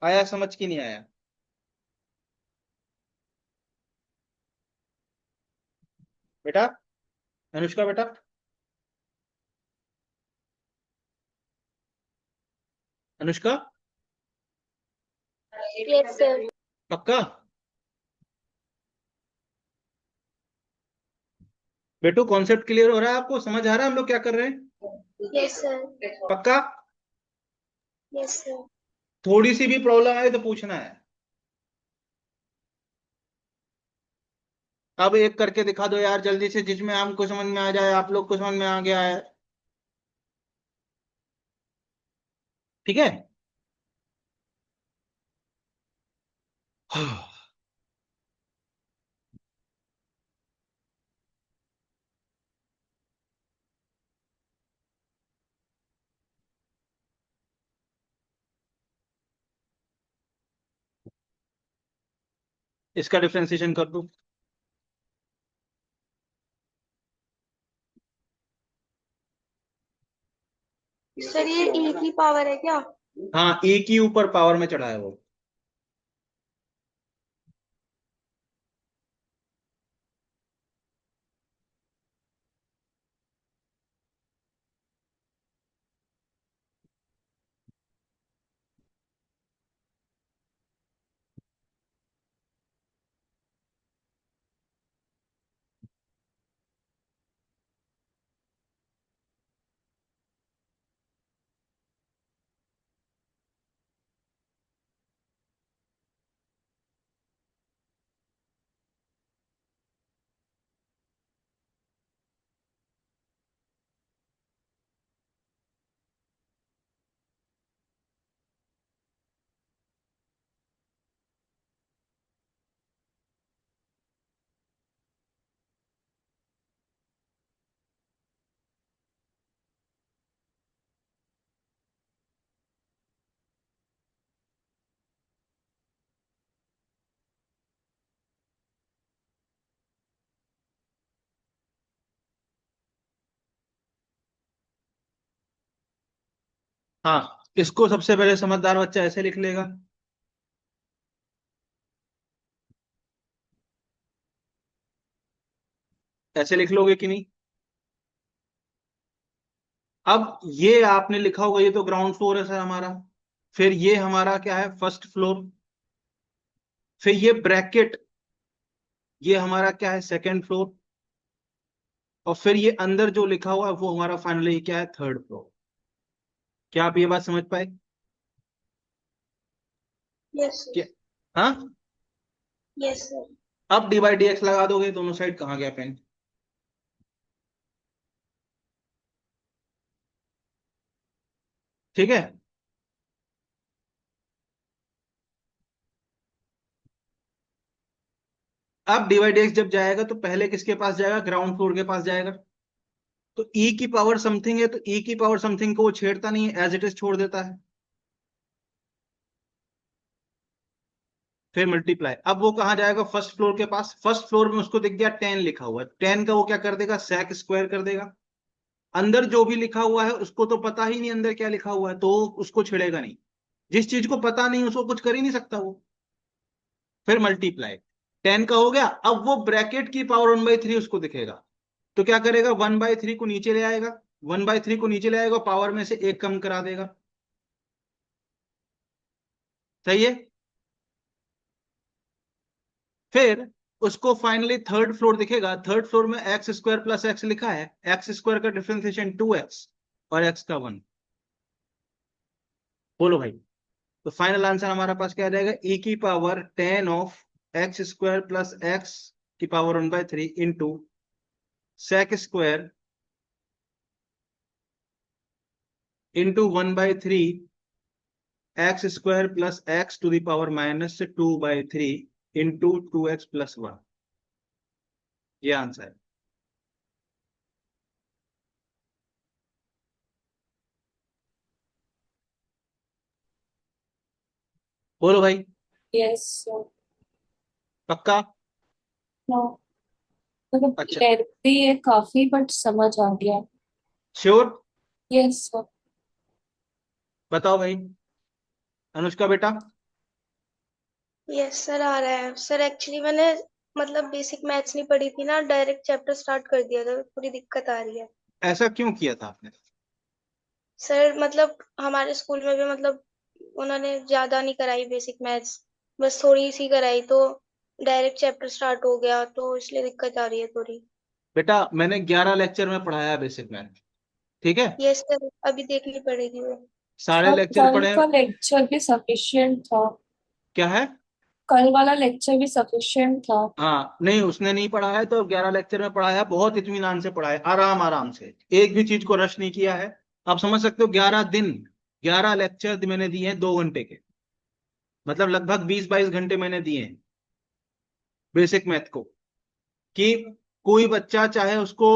आया समझ की नहीं आया? बेटा, अनुष्का बेटा, अनुष्का, Yes, sir. पक्का? बेटू कॉन्सेप्ट क्लियर हो रहा है आपको, समझ आ रहा है हम लोग क्या कर रहे हैं? Yes, sir. पक्का? Yes, sir. थोड़ी सी भी प्रॉब्लम आए तो पूछना है। अब एक करके दिखा दो यार जल्दी से, जिसमें हमको समझ में आ जाए, आप लोग को समझ में आ गया है। ठीक है। इसका डिफरेंशिएशन कर दो। सर ये ई की पावर है क्या? हाँ, ए की ऊपर पावर में चढ़ा है वो। हाँ, इसको सबसे पहले समझदार बच्चा ऐसे लिख लेगा। ऐसे लिख लोगे कि नहीं? अब ये आपने लिखा होगा, ये तो ग्राउंड फ्लोर है सर हमारा। फिर ये हमारा क्या है, फर्स्ट फ्लोर। फिर ये ब्रैकेट, ये हमारा क्या है, सेकंड फ्लोर। और फिर ये अंदर जो लिखा हुआ है वो हमारा फाइनली क्या है, थर्ड फ्लोर। क्या आप ये बात समझ पाए? Yes, sir. क्या? हाँ। Yes, sir. अब डी बाई डी एक्स लगा दोगे दोनों साइड, कहाँ गया पेन? ठीक है। अब डी बाई डी एक्स जब जाएगा तो पहले किसके पास जाएगा, ग्राउंड फ्लोर के पास जाएगा। तो ई की पावर समथिंग है, तो ई की पावर समथिंग को वो छेड़ता नहीं है, एज इट इज छोड़ देता है। फिर मल्टीप्लाई। अब वो कहाँ जाएगा, फर्स्ट फ्लोर के पास। फर्स्ट फ्लोर में उसको दिख गया 10 लिखा हुआ है, 10 का वो क्या कर देगा, सेक स्क्वायर कर देगा। अंदर जो भी लिखा हुआ है उसको तो पता ही नहीं अंदर क्या लिखा हुआ है, तो उसको छेड़ेगा नहीं। जिस चीज को पता नहीं उसको कुछ कर ही नहीं सकता वो। फिर मल्टीप्लाई। 10 का हो गया। अब वो ब्रैकेट की पावर 1/3 उसको दिखेगा, तो क्या करेगा, 1/3 को नीचे ले आएगा, 1/3 को नीचे ले आएगा, पावर में से एक कम करा देगा। सही है। फिर उसको फाइनली थर्ड फ्लोर दिखेगा, थर्ड फ्लोर में x² + x लिखा है, x² का डिफरेंशिएशन 2x और x का 1। बोलो भाई। तो फाइनल आंसर हमारा पास क्या रहेगा, e⁻10 of x² + x की power 1/3 into sec² into 1/3 x² + x to the power -2/3 into 2x + 1। ये आंसर है। बोलो भाई। Yes sir. पक्का। नो, मतलब अच्छा, लेंथी है काफी बट समझ आ गया। श्योर। Yes sir. बताओ भाई, अनुष्का बेटा। यस सर, आ रहा है सर। एक्चुअली मैंने मतलब बेसिक मैथ्स नहीं पढ़ी थी ना, डायरेक्ट चैप्टर स्टार्ट कर दिया था, थोड़ी दिक्कत आ रही है। ऐसा क्यों किया था आपने? सर मतलब हमारे स्कूल में भी मतलब उन्होंने ज्यादा नहीं कराई बेसिक मैथ्स, बस थोड़ी सी कराई, तो डायरेक्ट चैप्टर स्टार्ट हो गया, तो इसलिए दिक्कत आ रही है थोड़ी। बेटा मैंने 11 लेक्चर में पढ़ाया बेसिक मैथ, ठीक है। यस सर, अभी देखनी पड़ेगी वो। सारे अब लेक्चर कल पढ़े। का लेक्चर भी सफिशिएंट था। क्या है? कल वाला लेक्चर भी सफिशिएंट था। हाँ नहीं, उसने नहीं पढ़ा है, तो 11 लेक्चर में पढ़ाया, बहुत इत्मीनान से पढ़ाया, आराम आराम से, एक भी चीज को रश नहीं किया है। आप समझ सकते हो, 11 दिन 11 लेक्चर मैंने दिए हैं 2 घंटे के, मतलब लगभग 20-22 घंटे मैंने दिए हैं बेसिक मैथ को। कि कोई बच्चा चाहे उसको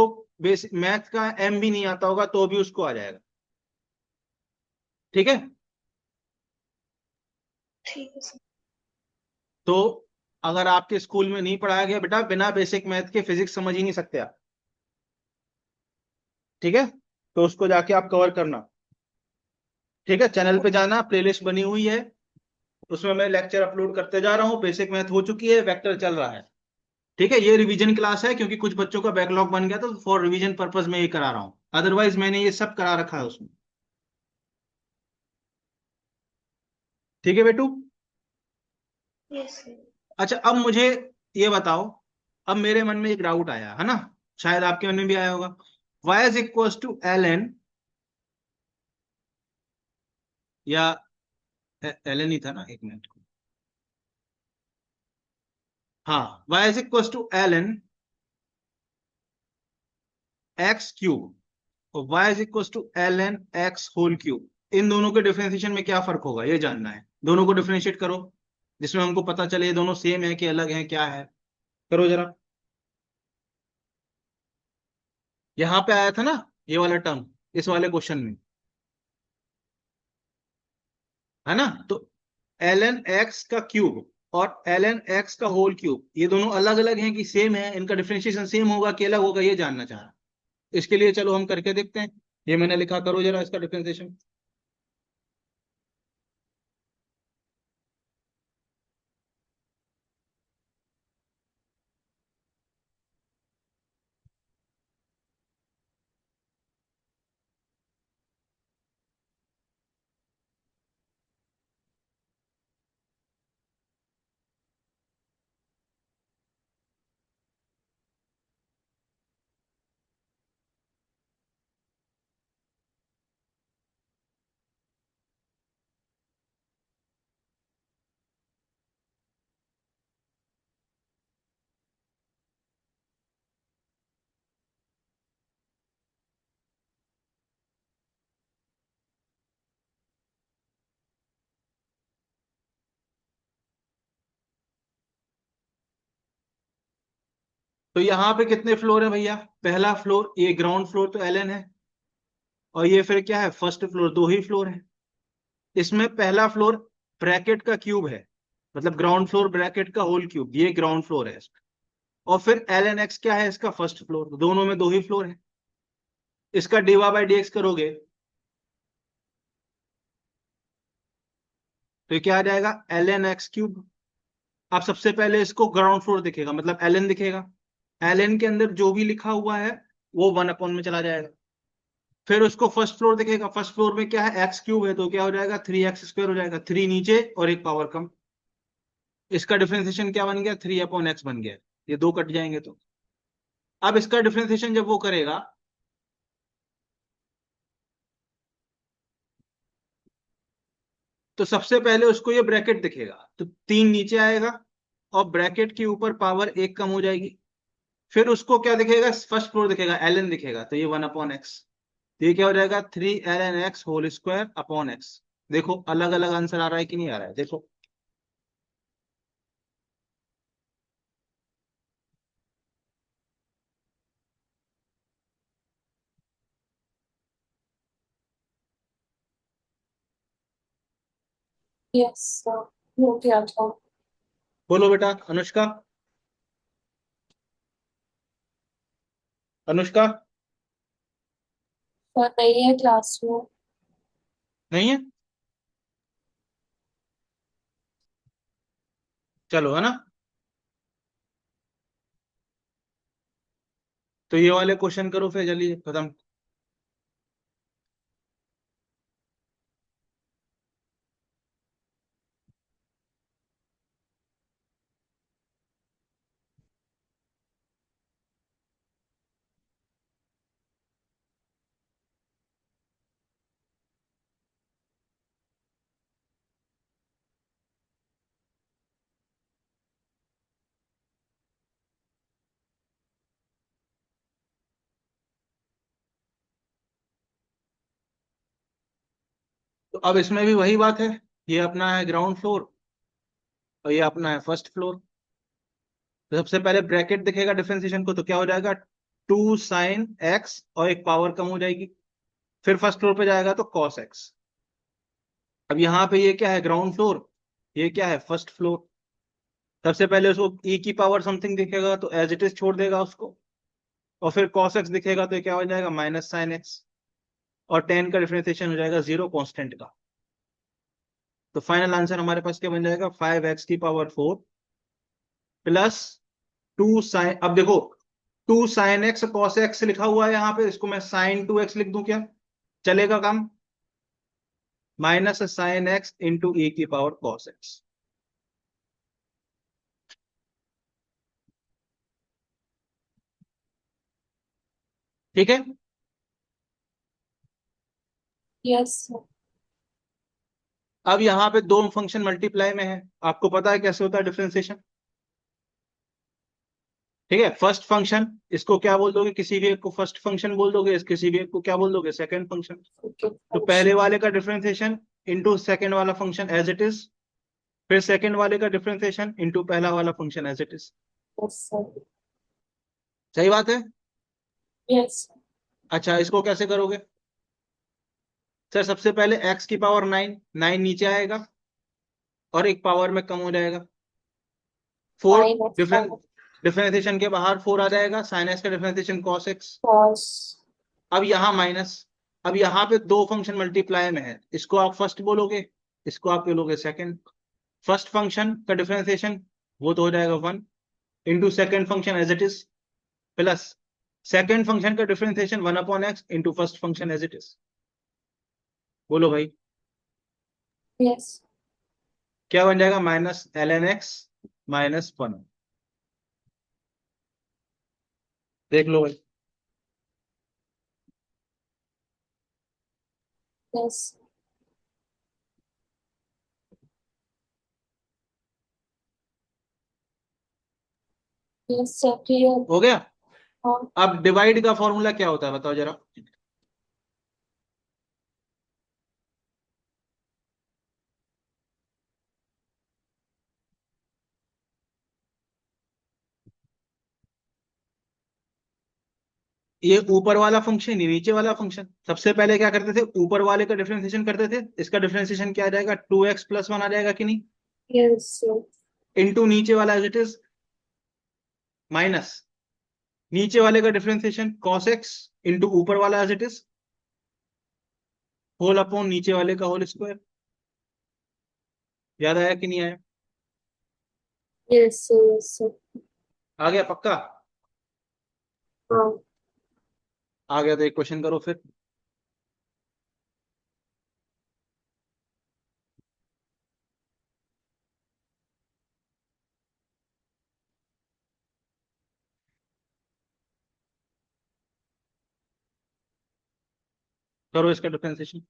बेसिक मैथ का एम भी नहीं आता होगा तो भी उसको आ जाएगा। ठीक है। ठीक है सर। तो अगर आपके स्कूल में नहीं पढ़ाया गया बेटा, बिना बेसिक मैथ के फिजिक्स समझ ही नहीं सकते आप। ठीक है। तो उसको जाके आप कवर करना। ठीक है, चैनल पे जाना, प्लेलिस्ट बनी हुई है, उसमें मैं लेक्चर अपलोड करते जा रहा हूँ। बेसिक मैथ हो चुकी है, वेक्टर चल रहा है। ठीक है, ये रिवीजन क्लास है, क्योंकि कुछ बच्चों का बैकलॉग बन गया, तो फॉर रिवीजन पर्पज में ये करा रहा हूँ, अदरवाइज मैंने ये सब करा रखा है उसमें। ठीक है बेटू। Yes sir. अच्छा, अब मुझे ये बताओ, अब मेरे मन में एक डाउट आया है ना, शायद आपके मन में भी आया होगा। y is equal to l n, या एल एन ही था ना, 1 मिनट को। हाँ, y is equal to l N x cube और y is equal to l N x whole cube. इन दोनों के डिफरेंशिएशन में क्या फर्क होगा, ये जानना है। दोनों को डिफरेंशिएट करो, जिसमें हमको पता चले ये दोनों सेम है कि अलग है, क्या है। करो जरा। यहां पे आया था ना ये वाला टर्म, इस वाले क्वेश्चन में, है ना। तो एल एन एक्स का क्यूब और एल एन एक्स का होल क्यूब, ये दोनों अलग अलग हैं कि सेम है, इनका डिफरेंशिएशन सेम होगा कि अलग होगा, ये जानना चाह रहा। इसके लिए चलो हम करके देखते हैं। ये मैंने लिखा, करो जरा इसका डिफरेंशिएशन। तो यहाँ पे कितने फ्लोर है भैया, पहला फ्लोर, ये ग्राउंड फ्लोर तो एल एन है, और ये फिर क्या है, फर्स्ट फ्लोर, दो ही फ्लोर है। इसमें पहला फ्लोर ब्रैकेट का क्यूब है, मतलब ग्राउंड फ्लोर ब्रैकेट का होल क्यूब, ये ग्राउंड फ्लोर है इसका। और फिर एल एन एक्स क्या है, इसका फर्स्ट फ्लोर, दोनों में दो ही फ्लोर है। इसका डीवा बाई डी एक्स करोगे तो ये क्या आ जाएगा, एल एन एक्स क्यूब। अब सबसे पहले इसको ग्राउंड फ्लोर दिखेगा, मतलब एल दिखेगा। एल के अंदर जो भी लिखा हुआ है वो 1 अपॉन में चला जाएगा। फिर उसको फर्स्ट फ्लोर दिखेगा, फर्स्ट फ्लोर में क्या है, एक्स क्यूब है, तो क्या हो जाएगा, 3x² हो जाएगा, 3 नीचे और एक पावर कम। इसका डिफरेंशिएशन क्या बन गया, 3/x बन गया। ये दो कट जाएंगे तो। अब इसका डिफरेंशिएशन जब वो करेगा, तो सबसे पहले उसको ये ब्रैकेट दिखेगा, तो 3 नीचे आएगा और ब्रैकेट के ऊपर पावर 1 कम हो जाएगी। फिर उसको क्या दिखेगा, फर्स्ट फ्लोर दिखेगा, ln दिखेगा, तो ये 1/x। तो ये क्या हो जाएगा, 3 ln x² अपॉन x। देखो अलग अलग आंसर आ रहा है कि नहीं आ रहा है, देखो। यस सर, हो गया था। बोलो बेटा, अनुष्का। अनुष्का। सर नहीं है क्लास में। नहीं है, चलो, है ना। तो ये वाले क्वेश्चन करो फिर जल्दी खत्म। तो अब इसमें भी वही बात है, ये अपना है ग्राउंड फ्लोर और ये अपना है फर्स्ट फ्लोर। तो सबसे पहले ब्रैकेट दिखेगा डिफरेंशिएशन को, तो क्या हो जाएगा, 2 sin x और एक पावर कम हो जाएगी। फिर फर्स्ट फ्लोर पे जाएगा तो cos x। अब यहाँ पे ये क्या है, ग्राउंड फ्लोर, ये क्या है, फर्स्ट फ्लोर। सबसे पहले उसको e की पावर समथिंग दिखेगा तो एज इट इज छोड़ देगा उसको, और फिर cos x दिखेगा तो ये क्या हो जाएगा, -sin x। और tan का डिफरेंशिएशन हो जाएगा 0 कांस्टेंट का। तो फाइनल आंसर हमारे पास क्या बन जाएगा, 5x⁴ प्लस 2 sin, अब देखो 2 sin x cos x लिखा हुआ है यहाँ पे, इसको मैं sin 2x लिख दूं क्या, चलेगा काम, -sin x into e⁴ cos x। ठीक है। Yes sir. अब यहाँ पे दो फंक्शन मल्टीप्लाई में है, आपको पता है कैसे होता है डिफरेंशिएशन। ठीक है, फर्स्ट फंक्शन, इसको क्या बोल दोगे, किसी भी एक को फर्स्ट फंक्शन बोल दोगे, किसी भी एक को क्या बोल दोगे, सेकंड फंक्शन। ओके तो पहले वाले का डिफरेंशिएशन इंटू सेकंड वाला फंक्शन एज इट इज, फिर सेकंड वाले का डिफरेंशिएशन इंटू पहला वाला function as it is. Yes sir. सही बात है। यस अच्छा, इसको कैसे करोगे, सर सबसे पहले x⁹ 9, 9 नीचे आएगा और एक पावर में कम हो जाएगा, 4। माइनस डिफरेंट डिफरेंशिएशन के बाहर 4 आ जाएगा, sin x का डिफरेंशिएशन cos x। कॉस। अब यहाँ माइनस। अब यहाँ पे दो फंक्शन मल्टीप्लाई में है, इसको आप फर्स्ट बोलोगे, इसको आप बोलोगे सेकंड। फर्स्ट फंक्शन का डिफरेंशिएशन वो तो हो जाएगा 1 into second function as it is, plus second function का differentiation 1/x into first function as it is. बोलो भाई, यस क्या बन जाएगा, -ln x -1। देख लो भाई। Yes yes sir, clear. हो गया। हाँ। अब डिवाइड का फॉर्मूला क्या होता है बताओ जरा। ये ऊपर वाला फंक्शन, ये नीचे वाला फंक्शन, सबसे पहले क्या करते थे, ऊपर वाले का डिफरेंशिएशन करते थे, इसका डिफरेंशिएशन क्या आ जाएगा, 2x+1 आ जाएगा कि नहीं, यस सर। इंटू नीचे वाला एज इट इज, माइनस नीचे वाले का डिफरेंशिएशन cos x इंटू ऊपर वाला as it is, whole upon नीचे वाले का होल स्क्वायर। याद आया कि नहीं आया। Yes sir, yes sir. आ गया पक्का? हाँ आ गया तो एक क्वेश्चन करो फिर। करो इसका डिफरेंशिएशन।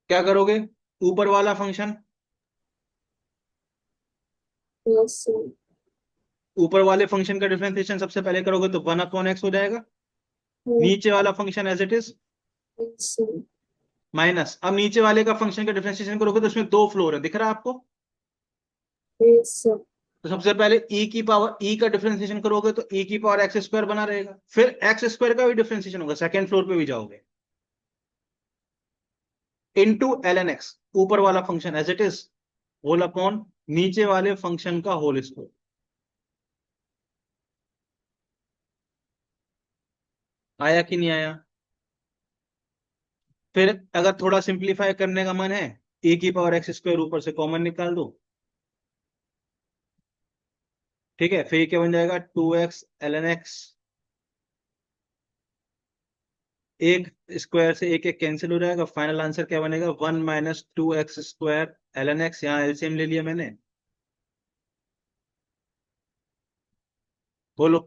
क्या करोगे? ऊपर वाला फंक्शन, यस सर। ऊपर वाले फंक्शन का डिफरेंशिएशन सबसे पहले करोगे तो 1/x हो जाएगा। नीचे वाला function as it is yes sir. Minus. अब नीचे वाले का फंक्शन का डिफरेंशिएशन करोगे तो उसमें दो फ्लोर है, दिख रहा है आपको? Yes sir. तो सबसे पहले e की पावर e का डिफरेंशिएशन करोगे तो e की पावर एक्स स्क्वायर बना रहेगा, फिर एक्स स्क्वायर का भी डिफरेंशिएशन होगा, सेकंड फ्लोर पे भी जाओगे, इनटू ln x, ऊपर वाला function as it is whole upon नीचे वाले फंक्शन का होल स्क्वायर। आया कि नहीं आया? फिर अगर थोड़ा सिंप्लीफाई करने का मन है, e की पावर एक्स स्क्वायर ऊपर से कॉमन निकाल दो, ठीक है? फिर ये क्या बन जाएगा? 2x ln x, एक स्क्वायर से एक एक कैंसिल हो जाएगा, फाइनल आंसर क्या बनेगा? 1 - 2x² ln x। यहाँ एलसीएम ले लिया मैंने, बोलो।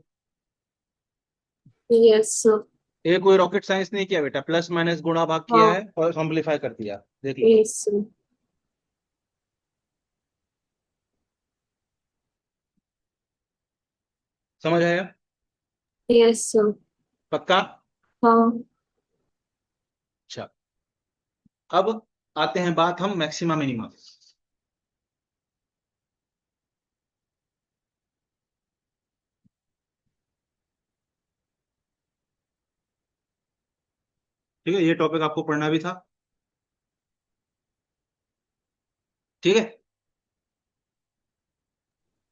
Yes sir. ये कोई रॉकेट साइंस नहीं किया बेटा, प्लस माइनस गुणा भाग किया हाँ है और सिंप्लीफाई कर दिया, देख लो। Yes sir. समझ आया? Yes sir. पक्का? हाँ अच्छा, अब आते हैं बात हम मैक्सिमा मिनिमा। ठीक है, ये टॉपिक आपको पढ़ना भी था, ठीक है?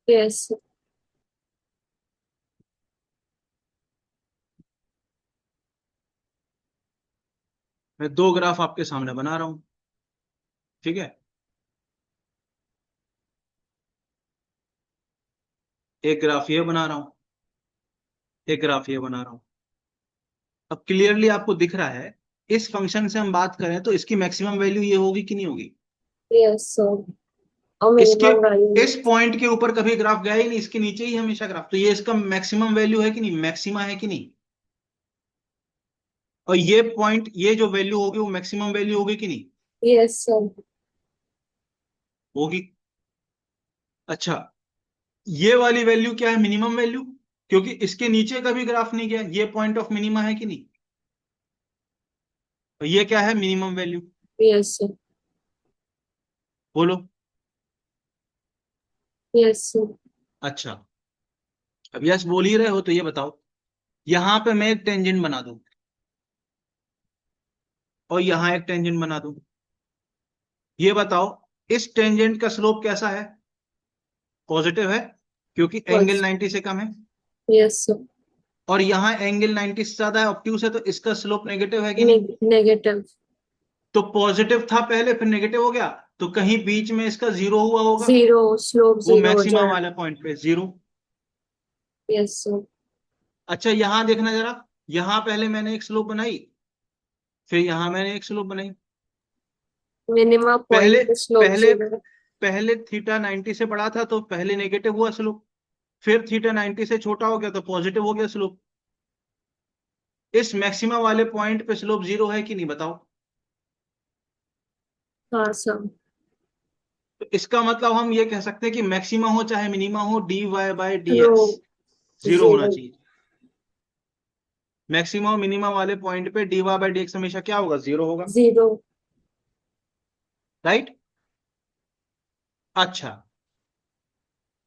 Yes sir. मैं दो ग्राफ आपके सामने बना रहा हूं, ठीक है? एक ग्राफ ये बना रहा हूं, एक ग्राफ ये बना रहा हूं। अब क्लियरली आपको दिख रहा है, इस फंक्शन से हम बात करें तो इसकी मैक्सिमम वैल्यू ये होगी कि नहीं होगी? Yes sir. और इसके मिनिमम वैल्यू। इस पॉइंट के ऊपर कभी ग्राफ गया ही नहीं, इसके नीचे ही हमेशा ग्राफ, तो ये इसका मैक्सिमम वैल्यू है कि नहीं, मैक्सिमा है कि नहीं? और ये पॉइंट, ये जो वैल्यू होगी वो मैक्सिमम वैल्यू होगी कि नहीं? Yes sir. होगी। अच्छा, ये वाली वैल्यू क्या है? मिनिमम वैल्यू, क्योंकि इसके नीचे का भी ग्राफ नहीं गया, ये पॉइंट ऑफ मिनिमा है कि नहीं? और ये क्या है? Minimum value. Yes sir. बोलो। Yes sir. अच्छा, अब यस बोल ही रहे हो तो ये बताओ, यहां पे मैं एक टेंजेंट बना दूं और यहां एक टेंजेंट बना दूं, ये बताओ इस टेंजेंट का स्लोप कैसा है? पॉजिटिव है, क्योंकि एंगल 90 से कम है। Yes sir. और यहाँ एंगल 90 से ज्यादा है, ऑब्ट्यूस है, तो इसका स्लोप नेगेटिव है कि नहीं? नेगेटिव। तो पॉजिटिव था पहले, फिर नेगेटिव हो गया, तो कहीं बीच में इसका जीरो हुआ होगा, जीरो, स्लोप वो जीरो हो मैक्सिमम जाएगा। वाले पॉइंट पे जीरो। Yes sir. अच्छा, यहां देखना जरा, यहां पहले मैंने एक स्लोप बनाई, फिर यहां मैंने एक स्लोप बनाई। मिनिमम पहले पॉइंट पे स्लोप पहले जीरो। पहले थीटा 90 से बड़ा था तो पहले नेगेटिव हुआ स्लोप, फिर थीटा 90 से छोटा हो गया तो पॉजिटिव हो गया स्लोप। इस मैक्सिमा वाले पॉइंट पे स्लोप 0 है कि नहीं, बताओ। हाँ सर। तो इसका मतलब हम ये कह सकते हैं कि मैक्सिमा हो चाहे मिनिमा हो, डी वाई बाई डी रो एक्स 0 होना 0। चाहिए। मैक्सिमा और मिनिमा वाले पॉइंट पे D Y by D X हमेशा क्या होगा, 0 होगा। 0। राइट। अच्छा,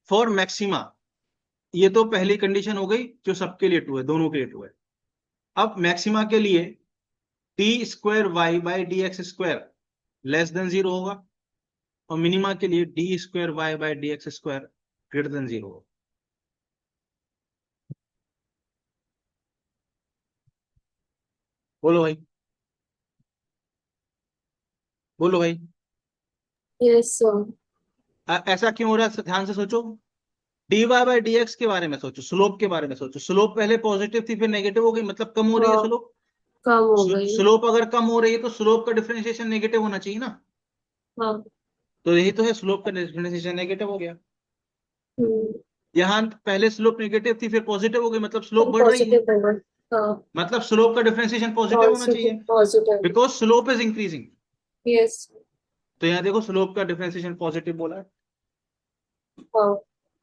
फॉर मैक्सिमा, ये तो पहली कंडीशन हो गई जो सबके लिए ट्रू है, दोनों के लिए ट्रू है। अब मैक्सिमा के लिए D square Y by D X square less than 0 होगा, और मिनिमा के लिए D square Y by D X square greater than 0 होगा। बोलो भाई, बोलो भाई। Yes sir. ऐसा क्यों हो रहा है, ध्यान से सोचो। D Y by D X के बारे में सोचो, स्लोप के बारे में सोचो। स्लोप पहले पॉजिटिव थी फिर नेगेटिव हो गई, मतलब कम हो रही है हाँ, स्लोप। कम हो गई। स्लोप अगर कम हो रही है तो स्लोप का डिफरेंशिएशन नेगेटिव होना चाहिए ना। हाँ। तो यही तो है, स्लोप का डिफरेंशिएशन नेगेटिव हो गया। हम्म। यहाँ पहले स्लोप नेगेटिव थी फिर पॉजिटिव हो गई, मतलब स्लोप बढ़ रही है। Positive number. हाँ। मतलब स्लोप का डिफरेंशिएशन पॉजिटिव होना पॉजिटिव चाहिए, positive. Because slope is increasing. Yes. तो यहाँ देखो स्लोप का डिफरेंशिएशन पॉजिटिव बोला है। हाँ।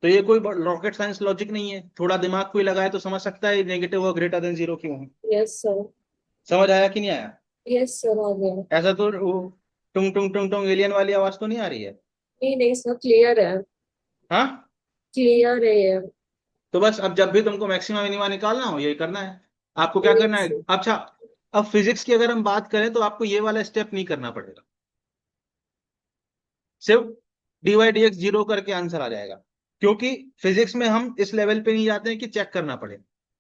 तो ये कोई रॉकेट साइंस लॉजिक नहीं है, थोड़ा दिमाग कोई लगाए तो समझ सकता है नेगेटिव और ग्रेटर देन 0 क्यों है। Yes sir. समझ आया कि नहीं आया। यस सर, आ गया। ऐसा तो वो टुंग टुंग टुंग टुंग एलियन वाली आवाज तो नहीं आ रही है। नहीं नहीं सर, क्लियर है। हाँ। क्लियर है ये। तो बस अब जब भी तुमको मैक्सिमा मिनिमा निकालना हो यही करना है। आपको क्या करना यस। है। अच्छा, अब फिजिक्स की अगर हम बात करें तो आपको ये वाला स्टेप नहीं करना पड़ेगा, सिर्फ डी वाई डी एक्स 0 करके आंसर आ जाएगा। क्योंकि फिजिक्स में हम इस लेवल पे नहीं जाते हैं कि चेक करना पड़े,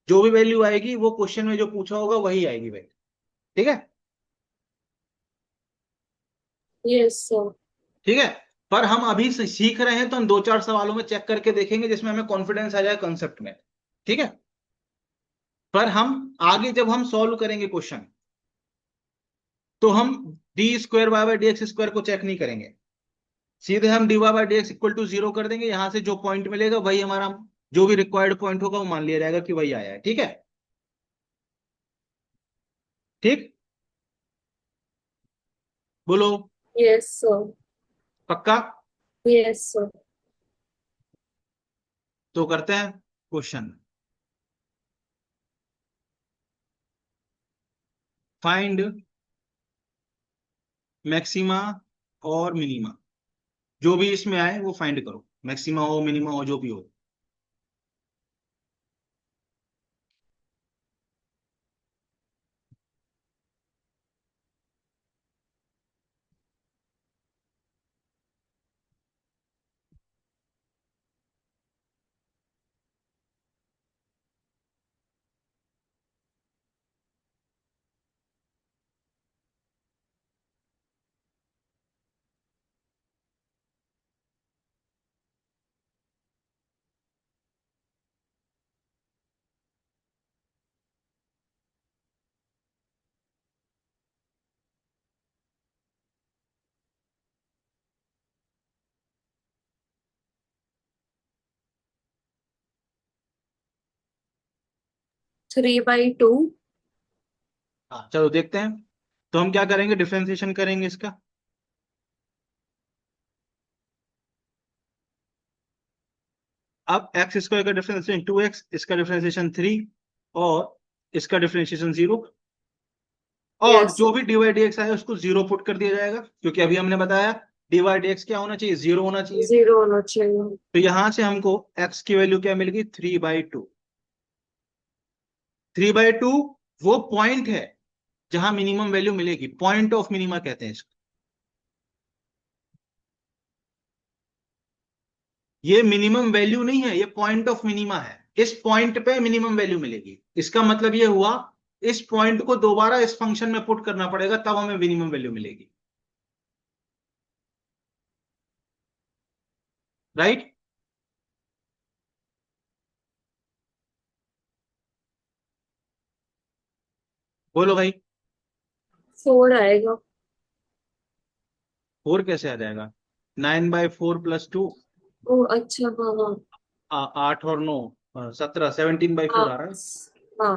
जो भी वैल्यू आएगी वो क्वेश्चन में जो पूछा होगा वही आएगी वैल्यू। ठीक है। Yes sir. ठीक है। पर हम अभी से सीख रहे हैं तो हम 2-4 सवालों में चेक करके देखेंगे जिसमें हमें कॉन्फिडेंस आ जाए कंसेप्ट में। ठीक है। पर हम आगे जब हम सॉल्व करेंगे क्वेश्चन तो हम D square Y by D X square को चेक नहीं करेंगे, सीधे हम D Y by D X equal to 0 कर देंगे। यहां से जो पॉइंट मिलेगा वही हमारा, जो भी रिक्वायर्ड पॉइंट होगा वो मान लिया जाएगा कि वही आया है। ठीक है। ठीक। बोलो। Yes sir. पक्का। Yes sir. तो करते हैं क्वेश्चन। फाइंड मैक्सिमा और मिनिमा, जो भी इसमें आए वो फाइंड करो, मैक्सिमा हो मिनिमा हो जो भी हो। Three by two. हाँ चलो देखते हैं। तो हम क्या करेंगे, डिफरेंशिएशन करेंगे इसका। अब एक्स स्क्वायर का डिफरेंशिएशन 2x, इसका डिफरेंशिएशन 3, और इसका डिफरेंशिएशन 0। और यस जो भी डी वाई डी एक्स आए उसको 0 पुट कर दिया जाएगा, क्योंकि अभी हमने बताया डी वाई डी एक्स क्या होना चाहिए, 0 होना चाहिए। 0 होना चाहिए। तो यहां से हमको x की वैल्यू क्या मिल गई, 3/2। 3/2 वो पॉइंट है जहां मिनिमम वैल्यू मिलेगी, पॉइंट ऑफ मिनिमा कहते हैं इसको। ये मिनिमम वैल्यू नहीं है, ये पॉइंट ऑफ मिनिमा है। इस पॉइंट पे मिनिमम वैल्यू मिलेगी, इसका मतलब ये हुआ इस पॉइंट को दोबारा इस फंक्शन में पुट करना पड़ेगा तब हमें मिनिमम वैल्यू मिलेगी। राइट। बोलो भाई। 4 आएगा। 4 कैसे आ जाएगा, 9/4 + 2। ओ अच्छा, हाँ हाँ। 8 और 9, 17, 17/4 हाँ। आ रहा है। हाँ।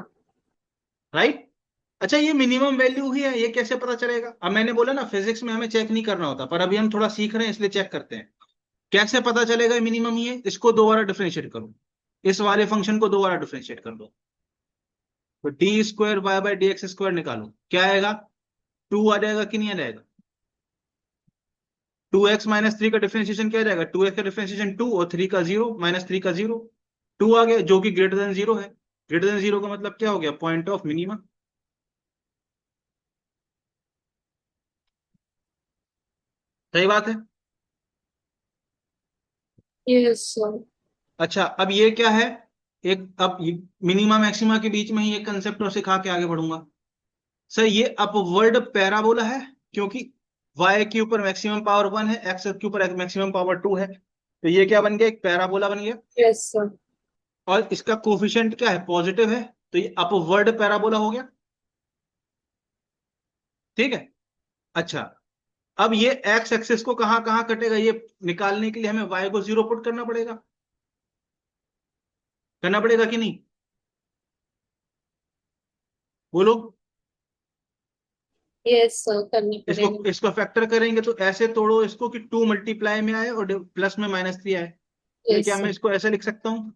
राइट। अच्छा, ये मिनिमम वैल्यू ही है, ये कैसे पता चलेगा? अब मैंने बोला ना, फिजिक्स में हमें चेक नहीं करना होता, पर अभी हम थोड़ा सीख रहे हैं इसलिए चेक करते हैं। कैसे पता चलेगा मिनिमम ही है? इसको दोबारा डिफरेंशिएट करो, इस वाले फंक्शन को दोबारा डिफरेंशिएट कर दो, तो D square Y by D X square निकालो, क्या आएगा? 2 आ जाएगा कि नहीं आ जाएगा? 2x-3 का डिफरेंशिएशन क्या आ जाएगा? 2x का डिफरेंशिएशन 2 और 3 का 0, -3 का 0, 2 आ गया जो कि ग्रेटर देन 0 है। ग्रेटर देन 0 का मतलब क्या हो गया? Point of minimum. सही बात है। Yes sir. अच्छा, अब ये क्या है? एक अब मिनिमा मैक्सिमा के बीच में ही एक कंसेप्ट और सिखा के आगे बढ़ूंगा। सर ये अपवर्ड पैराबोला है, क्योंकि y के ऊपर मैक्सिमम पावर 1 है, x के ऊपर मैक्सिमम पावर 2 है, तो ये क्या बन गया? एक पैराबोला बन गया। Yes sir. और इसका कोफिशिएंट क्या है? पॉजिटिव है, तो ये अपवर्ड पैराबोला हो गया। ठीक है। अच्छा, अब ये एक्स एक्सिस को कहां कहां कटेगा, ये निकालने के लिए हमें y को 0 पुट करना पड़ेगा, करना पड़ेगा कि नहीं? बोलो। यस सर, करनी इसको पड़ेगी। इसको फैक्टर करेंगे तो ऐसे तोड़ो इसको कि 2 मल्टीप्लाई में आए और प्लस में -3 आए, फिर यस क्या मैं सर। इसको ऐसे लिख सकता हूं?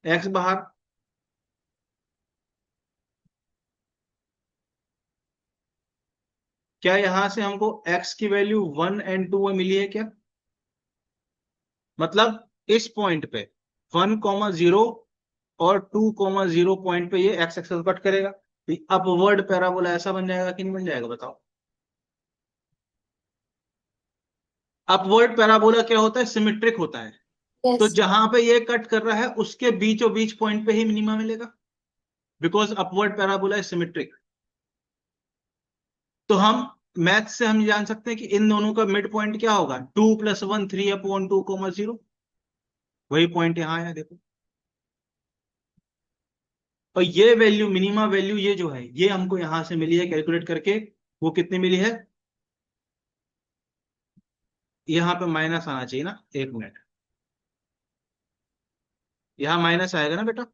एक्स बाहर, क्या यहां से हमको x की वैल्यू 1 और 2 में मिली है क्या? मतलब इस पॉइंट पे 1,0 और 2,0 पॉइंट पे ये x एक्सेस कट करेगा, तो अपवर्ड पैराबोला ऐसा बन जाएगा कि नहीं बन जाएगा, बताओ? अपवर्ड पैराबोला क्या होता है? सिमेट्रिक होता है, तो यस। जहां पे ये कट कर रहा है उसके बीचों बीच पॉइंट पे ही मिनिमा मिलेगा, because upward parabola is symmetric. तो हम मैथ से हम जान सकते हैं कि इन दोनों का मिड पॉइंट क्या होगा? 2 + 1 3/2, वही पॉइंट यहाँ है, देखो। और ये वैल्यू, मिनिमा वैल्यू, ये जो है ये हमको यहां से मिली है कैलकुलेट करके। वो कितनी मिली है? यहाँ पे माइनस आना चाहिए ना, 1 मिनट, यहाँ माइनस आएगा ना बेटा,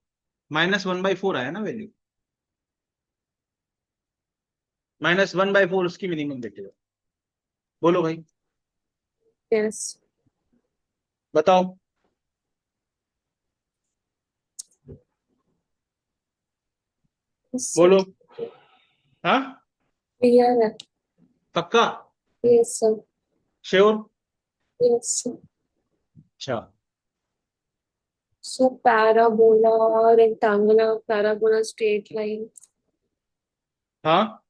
-1/4 आया ना वैल्यू, -1/4 उसकी मिनिमम वैल्यू। बोलो भाई, यस। बताओ। बोलो। हाँ, क्लियर है। पक्का? Yes sir. Sure? Yes sir. अच्छा। So parabola, rectangular parabola, straight line, हाँ,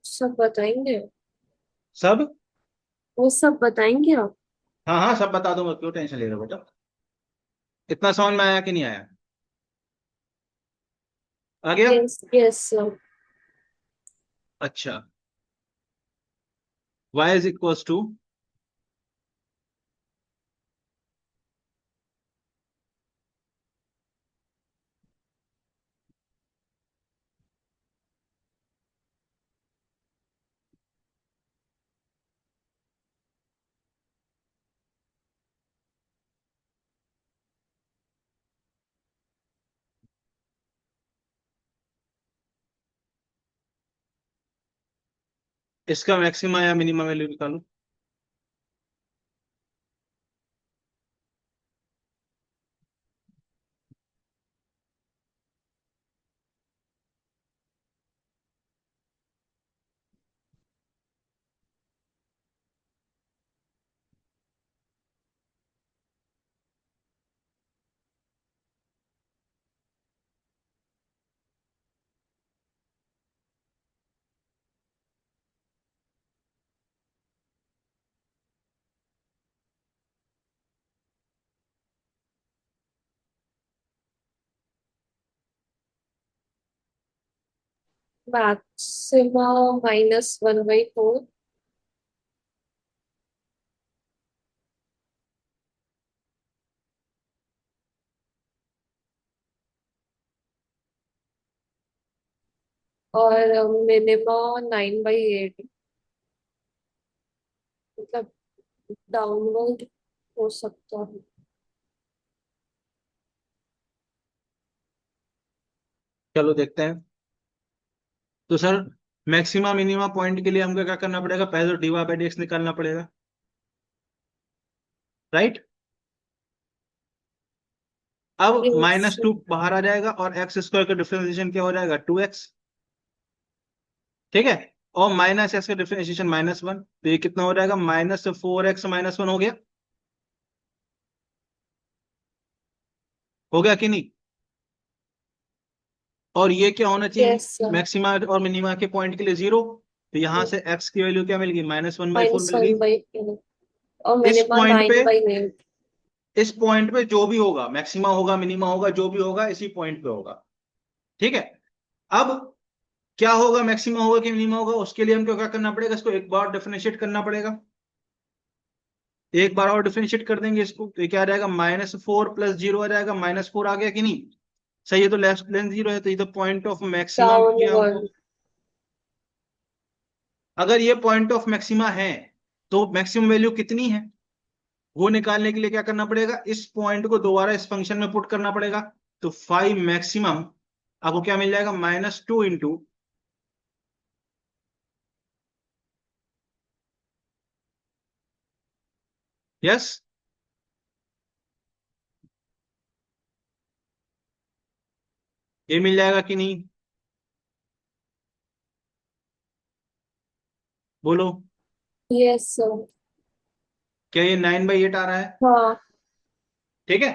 सब बताएंगे? सब। वो सब बताएंगे आप? हाँ हाँ, सब बता दूंगा, क्यों टेंशन ले रहे हो बेटा? इतना समझ में आया कि नहीं आया? आ गया? Yes yes sir. अच्छा, y इज इक्वल्स टू, इसका मैक्सिमा या मिनिमम वैल्यू निकालो। मैक्सिमा -1/4, और मिनिमा 9/8, मतलब डाउनवर्ड हो सकता है। चलो देखते हैं। तो सर मैक्सिमा मिनिमा पॉइंट के लिए हमको क्या करना पड़ेगा, पहले तो डीवाई बाई dx निकालना पड़ेगा, राइट। अब Yes. -2 बाहर आ जाएगा और एक्स स्क्वायर का डिफरेंशिएशन क्या हो जाएगा, 2x। ठीक है। और -x का डिफरेंशिएशन -1, तो ये कितना हो जाएगा, -4x -1 हो गया। हो गया कि नहीं। और ये क्या होना चाहिए, Yes, sir. मैक्सिमा और मिनिमा के पॉइंट के लिए 0। तो यहां से x की वैल्यू क्या मिल गई, -1/4 Minus मिल गई। 1/8 और इस minima पॉइंट पे 9/8. इस पॉइंट पे जो भी होगा, मैक्सिमा होगा मिनिमा होगा, जो भी होगा इसी पॉइंट पे होगा। ठीक है। अब क्या होगा, मैक्सिमा होगा कि मिनिमा होगा, उसके लिए हमको क्या करना पड़ेगा, इसको एक बार डिफरेंशिएट करना पड़ेगा। एक बार और डिफरेंशिएट कर देंगे इसको, तो ये क्या आ जाएगा, -4 + 0 आ जाएगा, -4 आ गया कि नहीं। सही है, तो लेस देन 0 है, तो ये तो पॉइंट ऑफ मैक्सिमा मिल गया हमको। Downward. अगर ये पॉइंट ऑफ मैक्सिमा है तो मैक्सिमम वैल्यू कितनी है वो निकालने के लिए क्या करना पड़ेगा, इस पॉइंट को दोबारा इस फंक्शन में पुट करना पड़ेगा। तो 5 मैक्सिमम आपको क्या मिल जाएगा, -2 इंटू, यस, ये मिल जाएगा कि नहीं, बोलो। Yes, sir. क्या ये 9/8 आ रहा है। हाँ. ठीक है।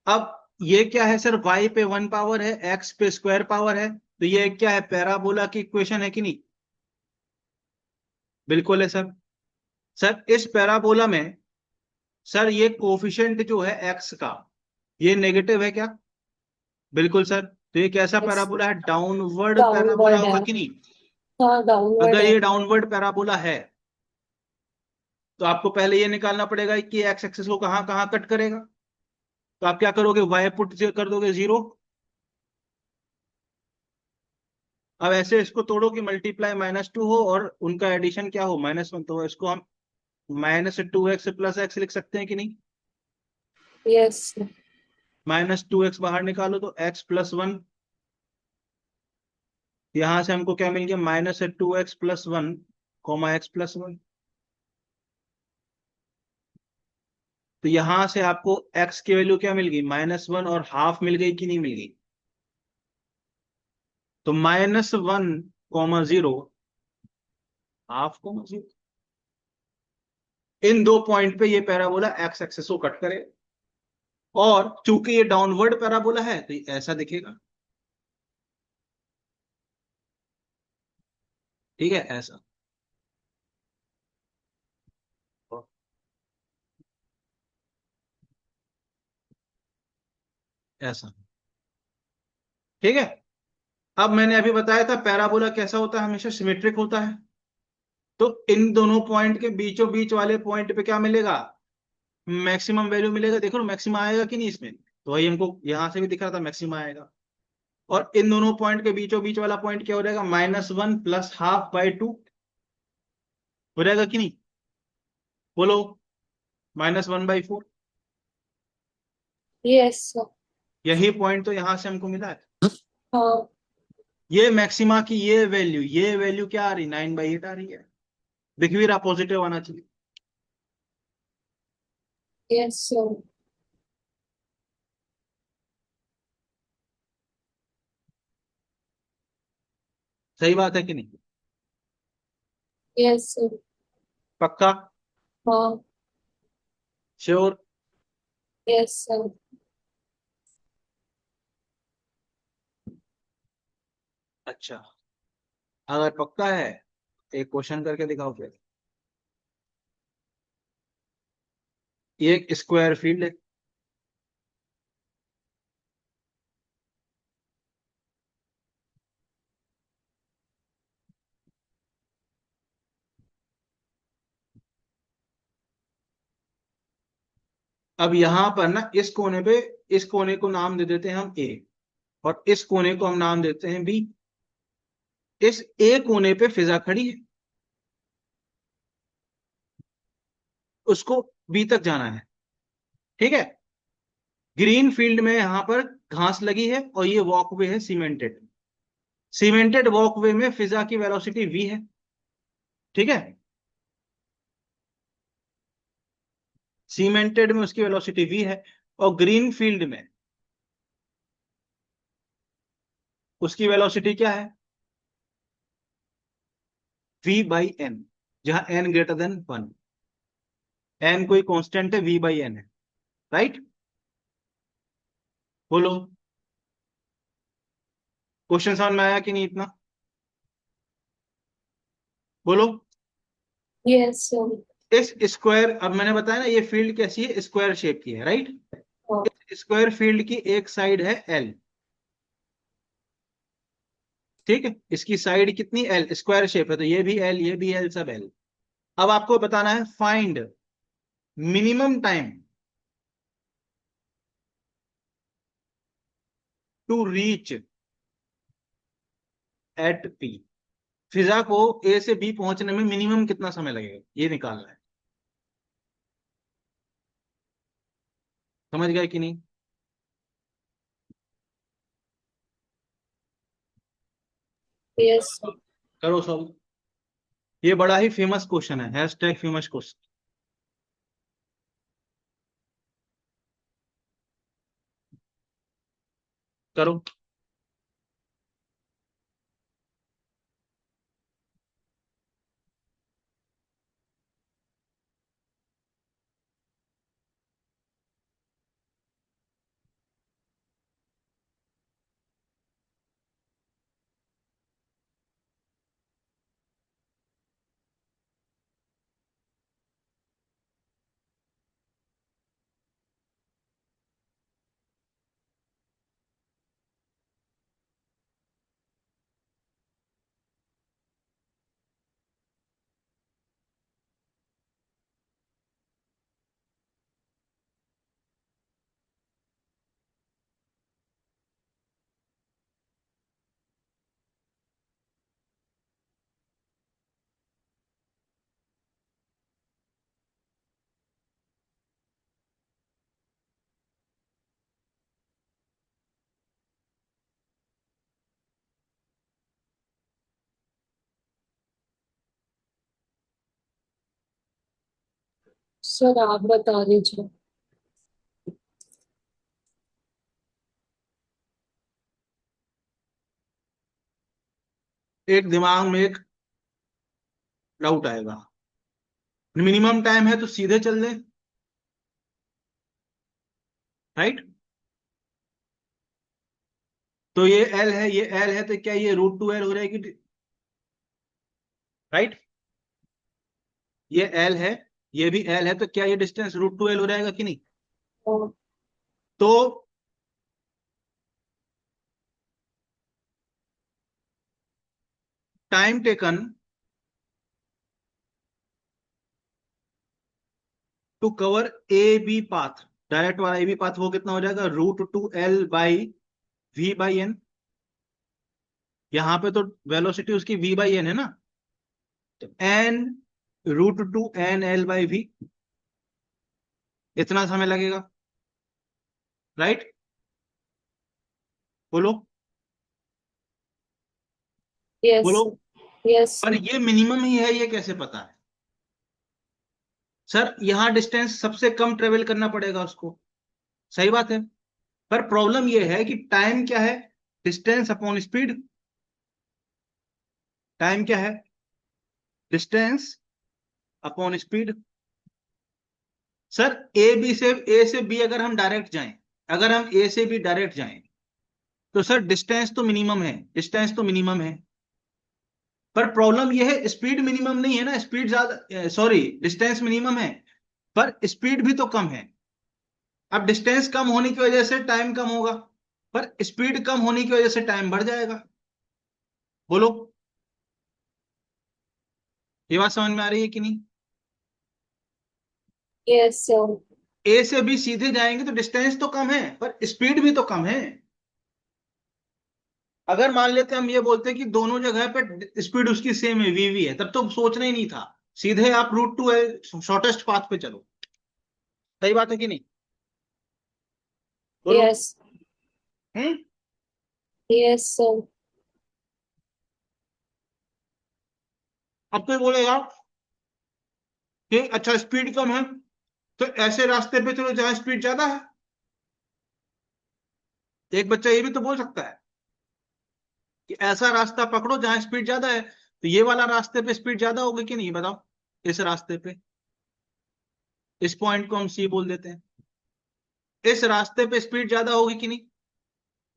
अब ये क्या है सर, y पे 1 पावर है, x पे स्क्वायर पावर है, तो ये क्या है, पैराबोला की इक्वेशन है कि नहीं। बिल्कुल है सर। सर इस पैराबोला में सर ये कोफिशिएंट जो है x का, ये नेगेटिव है क्या। बिल्कुल सर। तो ये कैसा Yes. पैराबोला है, डाउनवर्ड पैराबोला Downward होगा है. कि नहीं। हाँ, downward अगर है. ये डाउनवर्ड पैराबोला है तो आपको पहले ये निकालना पड़ेगा कि एक्स एक्सिस को कहां कहां कट करेगा। तो आप क्या करोगे, वाई पुट कर दोगे 0। अब ऐसे इसको तोड़ो कि मल्टीप्लाई -2 हो और उनका एडिशन क्या हो, -1, तो इसको हम -2x + x लिख सकते हैं कि नहीं। Yes. -2x बाहर निकालो तो x + 1, यहां से हमको क्या मिल गया, -2x + 1, x + 1। तो यहां से आपको x की वैल्यू क्या मिल गई, -1 और हाफ मिल गई कि नहीं मिल गई। तो -1, 0, हाफ, 0, इन दो पॉइंट पे ये पैराबोला एक्स एक्सिस को कट करे। और चूंकि ये डाउनवर्ड पैराबोला है तो ये ऐसा दिखेगा। ठीक है, ऐसा, ऐसा। ठीक है। अब मैंने अभी बताया था पैराबोला कैसा होता है, हमेशा सिमेट्रिक होता है। तो इन दोनों पॉइंट के बीचों बीच वाले पॉइंट पे क्या मिलेगा, मैक्सिमम वैल्यू मिलेगा। देखो मैक्सिमम आएगा कि नहीं इसमें, तो वही हमको यहां से भी दिख रहा था, मैक्सिमम आएगा। और इन दोनों पॉइंट के बीचों बीच वाला पॉइंट क्या हो जाएगा, -1 + ½ हो जाएगा कि नहीं, बोलो। -1/4, Yes, sir. यही पॉइंट तो यहां से हमको मिला है। हाँ. ये मैक्सिमा की ये वैल्यू क्या आ रही, 9/8 आ रही है। दिख भी रहा, पॉजिटिव आना चाहिए। Yes, sir. सही बात है कि नहीं, Yes, sir. पक्का, हाँ. श्योर। Yes, sir. अच्छा, अगर पक्का है एक क्वेश्चन करके दिखाओ फिर। ये एक स्क्वायर फील्ड है। अब यहां पर ना इस कोने पे, इस कोने को नाम दे देते हैं हम ए, और इस कोने को हम नाम देते हैं बी। इस ए कोने पे फिजा खड़ी है, उसको बी तक जाना है। ठीक है। ग्रीन फील्ड में यहां पर घास लगी है और ये वॉकवे है सीमेंटेड। सीमेंटेड वॉकवे में फिजा की वेलोसिटी v है, ठीक है। सीमेंटेड में उसकी वेलोसिटी v है, और ग्रीन फील्ड में उसकी वेलोसिटी क्या है, v/n, जहां n ग्रेटर देन 1। n कोई कांस्टेंट है, v/n है, राइट। बोलो, क्वेश्चन समझ में आया कि नहीं इतना? बोलो। Yes sir. इस स्क्वायर, अब मैंने बताया ना ये फील्ड कैसी है, स्क्वायर शेप की है, राइट। हाँ। इस स्क्वायर फील्ड की एक साइड है L, ठीक है। इसकी साइड कितनी, L, स्क्वायर शेप है तो ये भी L, ये भी L, सब L। अब आपको बताना है find minimum time to reach at P। Fiza को A से B पहुंचने में मिनिमम कितना समय लगेगा, ये निकालना है। समझ गए कि नहीं? Yes sir. करो सॉल्व। ये बड़ा ही फेमस क्वेश्चन है, हैशटैग फेमस क्वेश्चन। करो। सर आप बता दीजिए। एक दिमाग में एक डाउट आएगा, मिनिमम टाइम है तो सीधे चल दे, राइट। तो ये L है, ये L है, तो क्या ये √2L हो जाएगी, राइट। ये L है, ये भी L है, तो क्या ये डिस्टेंस √2L हो जाएगा कि नहीं? हाँ। तो time taken to cover AB path, direct वाला AB पाथ, वो कितना हो जाएगा, √2L/v/n। यहां पे तो वेलोसिटी उसकी v/n है ना, तो n √2nL/v, इतना समय लगेगा, राइट। बोलो। यस बोलो। सर। यस पर सर। ये मिनिमम ही है, ये कैसे पता है? सर यहां डिस्टेंस सबसे कम ट्रेवल करना पड़ेगा उसको, सही बात है। पर प्रॉब्लम ये है कि टाइम क्या है, डिस्टेंस अपॉन स्पीड। टाइम क्या है, डिस्टेंस अपॉन स्पीड। सर ए से बी अगर हम डायरेक्ट जाएं, अगर हम ए से बी डायरेक्ट जाएं, तो सर डिस्टेंस तो मिनिमम है, डिस्टेंस तो मिनिमम है। पर प्रॉब्लम यह है स्पीड मिनिमम नहीं है ना, स्पीड ज्यादा, सॉरी, डिस्टेंस मिनिमम है पर स्पीड भी तो कम है। अब डिस्टेंस कम होने की वजह से टाइम कम होगा, पर स्पीड कम होने की वजह से टाइम बढ़ जाएगा। बोलो, ये बात समझ में आ रही है कि नहीं? Yes sir. ए से बी सीधे जाएंगे तो डिस्टेंस तो कम है पर स्पीड भी तो कम है। अगर मान लेते हम ये बोलते कि दोनों जगह पे स्पीड उसकी सेम है, वीवी है, तब तो सोचना ही नहीं था, सीधे आप √2L शॉर्टेस्ट पाथ पे चलो। सही बात है कि नहीं? बोलो। यस। हम्म। Yes, sir. अब कोई बोलेगा कि अच्छा स्पीड कम है तो ऐसे रास्ते पे चलो जहां स्पीड ज्यादा है। एक बच्चा ये भी तो बोल सकता है कि ऐसा रास्ता पकड़ो जहां स्पीड ज्यादा है, तो ये वाला रास्ते पे स्पीड ज्यादा होगी कि नहीं बताओ। इस रास्ते पे, इस पॉइंट को हम सी बोल देते हैं, इस रास्ते पे स्पीड ज्यादा होगी कि नहीं?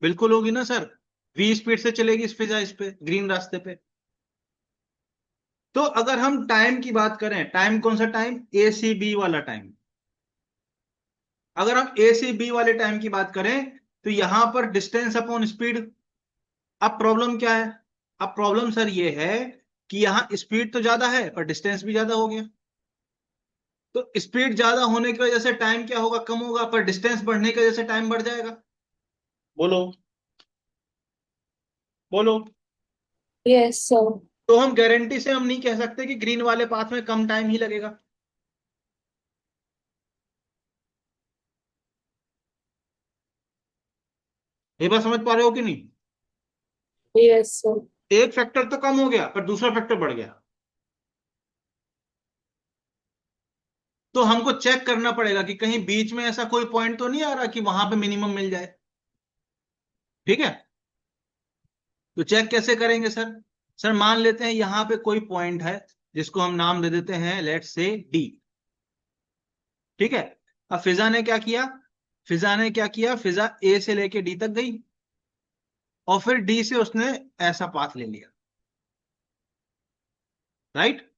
बिल्कुल होगी ना सर। वी स्पीड से चलेगी इस फिजा, इस पे ग्रीन रास्ते पे। तो अगर हम टाइम की बात करें, टाइम कौन सा टाइम? ए सी बी वाला टाइम। अगर हम ए से बी वाले टाइम की बात करें तो यहां पर डिस्टेंस अपॉन स्पीड। अब प्रॉब्लम क्या है? अब प्रॉब्लम सर ये है कि यहां स्पीड तो ज्यादा है पर डिस्टेंस भी ज्यादा हो गया। तो स्पीड ज्यादा होने की वजह से टाइम क्या होगा? कम होगा, पर डिस्टेंस बढ़ने की वजह से टाइम बढ़ जाएगा। बोलो बोलो। Yes, sir. तो हम गारंटी से हम नहीं कह सकते कि ग्रीन वाले पाथ में कम टाइम ही लगेगा। ये बात समझ पा रहे हो कि नहीं? Yes, sir. एक फैक्टर तो कम हो गया पर दूसरा फैक्टर बढ़ गया। तो हमको चेक करना पड़ेगा कि कहीं बीच में ऐसा कोई पॉइंट तो नहीं आ रहा कि वहां पे मिनिमम मिल जाए। ठीक है। तो चेक कैसे करेंगे सर? सर मान लेते हैं यहां पे कोई पॉइंट है जिसको हम नाम दे देते हैं लेट्स से डी। ठीक है। अब फिजा ने क्या किया? फिजा ने क्या किया? फिजा ए से लेके डी तक गई और फिर डी से उसने ऐसा पाथ ले लिया। राइट।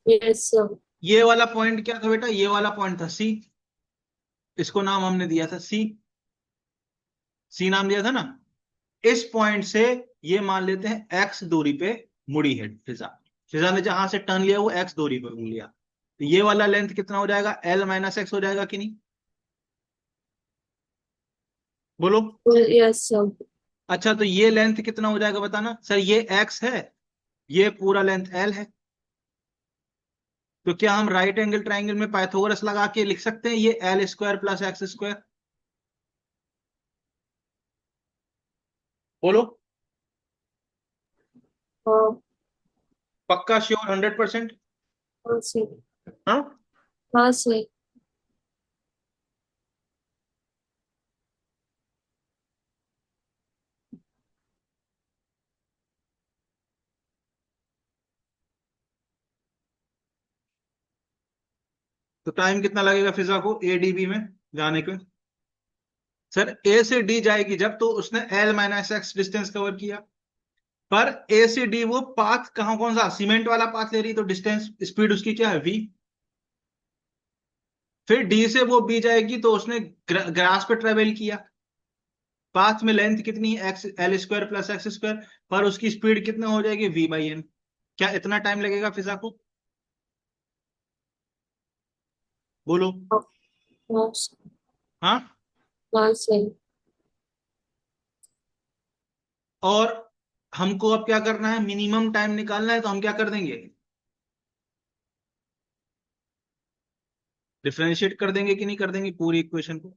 Yes, sir. ये वाला पॉइंट क्या था बेटा? ये वाला पॉइंट था सी। इसको नाम हमने दिया था सी। सी नाम दिया था ना। इस पॉइंट से ये मान लेते हैं एक्स दूरी पे मुड़ी है फिजा। फिजा ने जहां से टर्न लिया वो एक्स दूरी पे मुड़ लिया। तो ये वाला लेंथ कितना हो जाएगा? एल माइनस एक्स हो जाएगा कि नहीं? बोलो। Yes, sir. अच्छा तो ये लेंथ कितना हो जाएगा बताना सर? ये एक्स है, ये पूरा लेंथ एल है। तो क्या हम राइट एंगल ट्राइंगल में पाइथागोरस लगा के लिख सकते हैं ये L square plus x square? बोलो। हाँ, पक्का श्योर 100%? हाँ सही। हाँ। हाँ सही। तो टाइम कितना लगेगा फिजा को ए डी बी में जाने के? सर ए से डी जाएगी जब तो उसने L minus x distance cover किया। पर ए से डी वो पाथ कहां, कौन सा सीमेंट वाला पाथ ले रही, तो डिस्टेंस स्पीड उसकी क्या है? वी। फिर डी से वो बी जाएगी तो उसने ग्रास पे ट्रेवल किया। पाथ में लेंथ कितनी है? X l square plus x square. पर उसकी स्पीड कितना हो जाएगी? V by n. क्या इतना टाइम लगेगा फिजा को? बोलो। हाँ, हाँ हाँ। हाँ सही। और हमको अब क्या करना है? मिनिमम टाइम निकालना है, तो हम क्या कर देंगे? डिफरेंशिएट कर देंगे कि नहीं कर देंगे पूरी इक्वेशन को?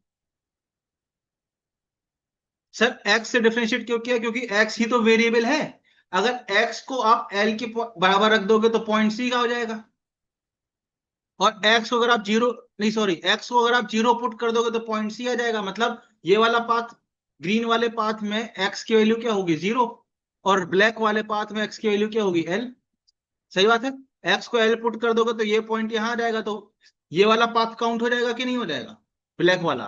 सर एक्स से डिफरेंशिएट क्यों किया? क्योंकि एक्स ही तो वेरिएबल है। अगर एक्स को आप एल के बराबर रख दोगे तो पॉइंट सी का हो जाएगा। और एक्स को अगर आप जीरो, नहीं सॉरी, एक्स को अगर आप जीरो पुट कर दोगे तो पॉइंट सी आ जाएगा। मतलब ये वाला पाथ, ग्रीन वाले पाथ में एक्स की वैल्यू क्या होगी? जीरो। और ब्लैक वाले पाथ में एक्स की वैल्यू क्या होगी? एल। सही बात है। एक्स को एल पुट कर दोगे तो ये पॉइंट यहां आ जाएगा, तो ये वाला पाथ काउंट हो जाएगा कि नहीं हो जाएगा? ब्लैक वाला।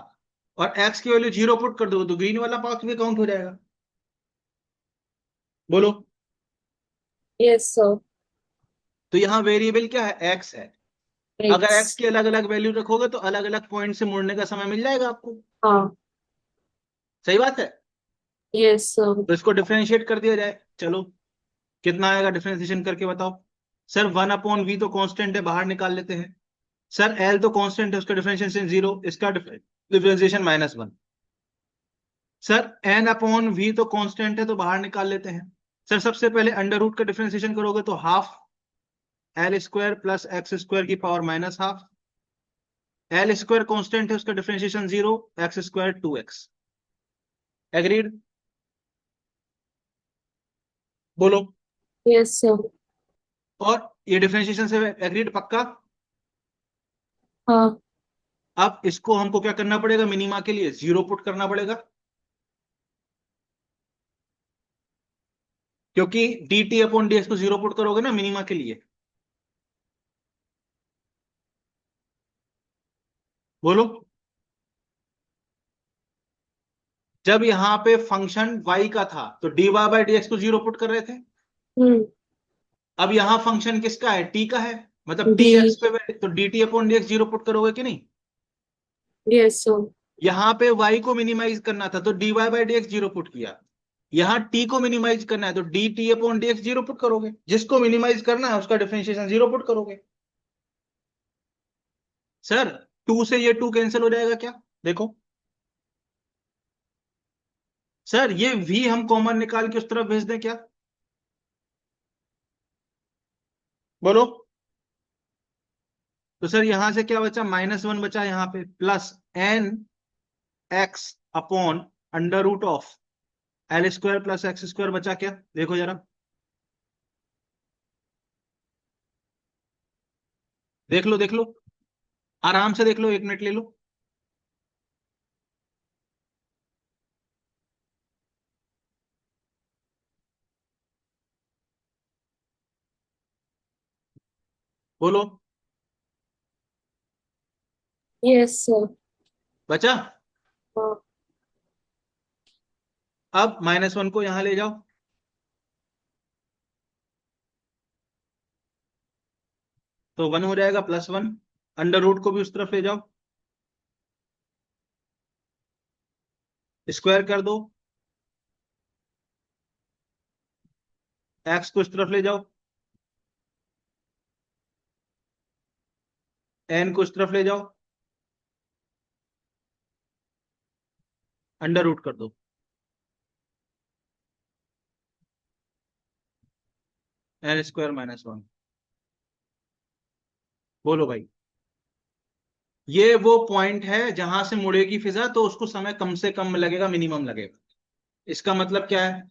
और एक्स की वैल्यू जीरो पुट कर दोगे तो ग्रीन वाला पाथ भी काउंट हो जाएगा। बोलो। Yes sir. तो यहाँ वेरिएबल क्या है? एक्स है। अगर एक्स एक्स। की अलग अलग वैल्यू रखोगे तो अलग अलग पॉइंट से मुड़ने का समय मिल जाएगा आपको। हाँ। सही बात है। Yes sir. तो इसको डिफरेंशिएट कर दिया जाए, चलो। कितना आएगा डिफरेंशिएशन करके बताओ? सर वन अपॉन वी तो कांस्टेंट है, बाहर निकाल लेते हैं। सर एल तो कांस्टेंट है, उसका डिफरेंशिएशन जीरो, इसका differentiation minus one. Sir n upon v तो कांस्टेंट है तो बाहर निकाल लेते हैं। सर सबसे पहले अंडर रूट का डिफरेंशिएशन करोगे तो half l square plus x square की power minus half. L square constant है, उसका differentiation 0, x square 2x। Agreed? बोलो। Yes sir. और ये डिफरेंशिएशन से एग्रीड पक्का? हाँ। अब इसको हमको क्या करना पड़ेगा, मिनिमा के लिए 0 पुट करना पड़ेगा, क्योंकि dt अपॉन dx को 0 पुट करोगे ना मिनिमा के लिए। बोलो। जब यहां पे फंक्शन y का था तो dy बाई dx को 0 पुट कर रहे थे। हम्म। अब यहां फंक्शन किसका है, t का है, मतलब t डी। x पे, तो dt अपॉन dx 0 पुट करोगे कि नहीं। Yes sir. यहां पे y को मिनिमाइज करना था तो dy बाई dx 0 पुट किया। यहां t को मिनिमाइज करना है तो dt अपॉन dx 0 पुट करोगे, जिसको मिनिमाइज करना है उसका डिफरेंशिएशन 0 पुट करोगे। सर 2 से ये 2 कैंसिल हो जाएगा क्या, देखो। सर ये v हम कॉमन निकाल के उस तरफ भेज दें क्या, बोलो। तो सर यहां से क्या बचा, -1 बचा यहां पे, plus n x upon under root of l square plus x square बचा क्या, देखो जरा, देख लो देख लो, आराम से देख लो, 1 मिनट ले लो। बोलो। Yes sir. बचा। हाँ। अब -1 को यहां ले जाओ, तो 1 हो जाएगा, +1। अंडर रूट को भी उस तरफ ले जाओ, स्क्वायर कर दो, एक्स को इस तरफ ले जाओ, एन को इस तरफ ले जाओ, अंडर रूट कर दो, एन स्क्वायर -1। बोलो भाई। ये वो पॉइंट है जहां से मुड़ेगी फिजा, तो उसको समय कम से कम लगेगा, मिनिमम लगेगा। इसका मतलब क्या है,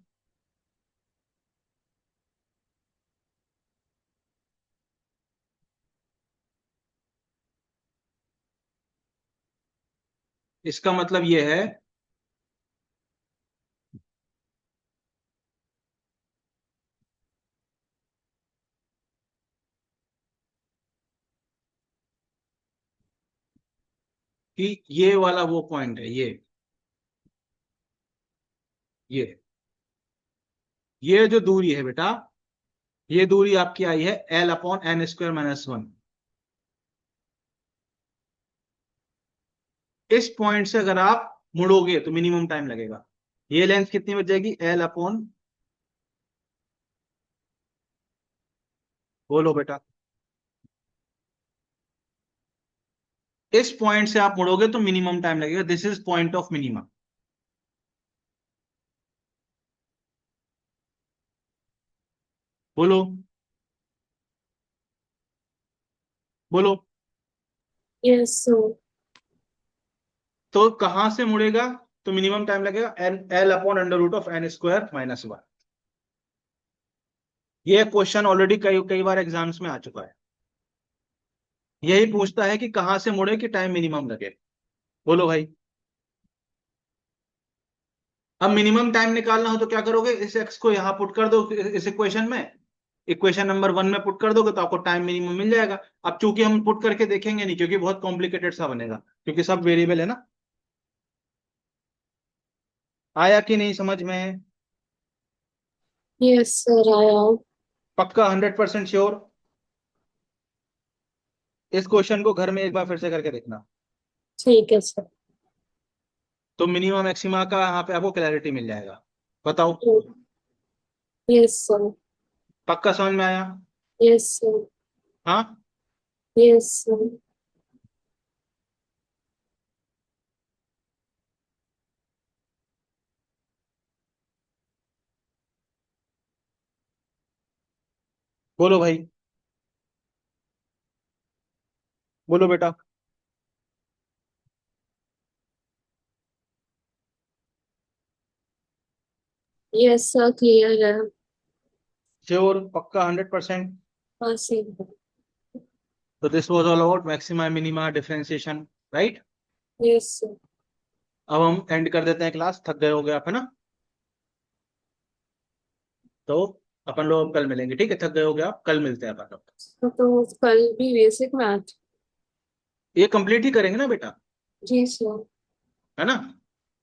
इसका मतलब ये है कि ये वाला वो पॉइंट है, ये ये जो दूरी है बेटा, ये दूरी आपकी आई है एल अपॉन एन स्क्वायर -1। इस पॉइंट से अगर आप मुड़ोगे तो मिनिमम टाइम लगेगा। ये लेंथ कितनी बच जाएगी, एल अपॉन, बोलो बेटा। इस पॉइंट से आप मुड़ोगे तो मिनिमम टाइम लगेगा, this is point of minimum. बोलो। बोलो। Yes sir. तो कहां से मुड़ेगा तो मिनिमम टाइम लगेगा, l l upon under root of n square -1। ये क्वेश्चन ऑलरेडी कई कई बार एग्जाम्स में आ चुका है। यही पूछता है कि कहां से मुड़े कि टाइम मिनिमम लगे। बोलो भाई। अब मिनिमम टाइम निकालना हो तो क्या करोगे, इस एक्स को यहां पुट कर दो इस इक्वेशन में, इक्वेशन नंबर 1 में पुट कर दोगे तो आपको टाइम मिनिमम मिल जाएगा। अब चूंकि हम पुट करके देखेंगे नहीं, क्योंकि बहुत कॉम्प्लिकेटेड सा बनेगा, क्योंकि सब वेरिएबल है ना। आया कि नहीं समझ में? यस सर आया। पक्का 100% श्योर? इस क्वेश्चन को घर में एक बार फिर से करके देखना, ठीक है सर। तो मिनिमम मैक्सिमा का यहाँ पे आपको क्लैरिटी मिल जाएगा। बताओ। Yes sir. पक्का समझ में आया? Yes sir. हाँ। Yes sir. बोलो भाई। बोलो बेटा। यस सर, क्लियर है। श्योर, पक्का 100%? हाँ सेम है। तो this was all about maxima minima differentiation, right? Yes sir. अब हम एंड कर देते हैं क्लास, थक गए हो गए आप, है ना? तो अपन लोग कल मिलेंगे, ठीक है? थक गए हो गए आप, कल मिलते हैं अपन लोग। तो कल भी बेसिक मैथ? ये कंप्लीट ही करेंगे ना बेटा, जी सर। है ना?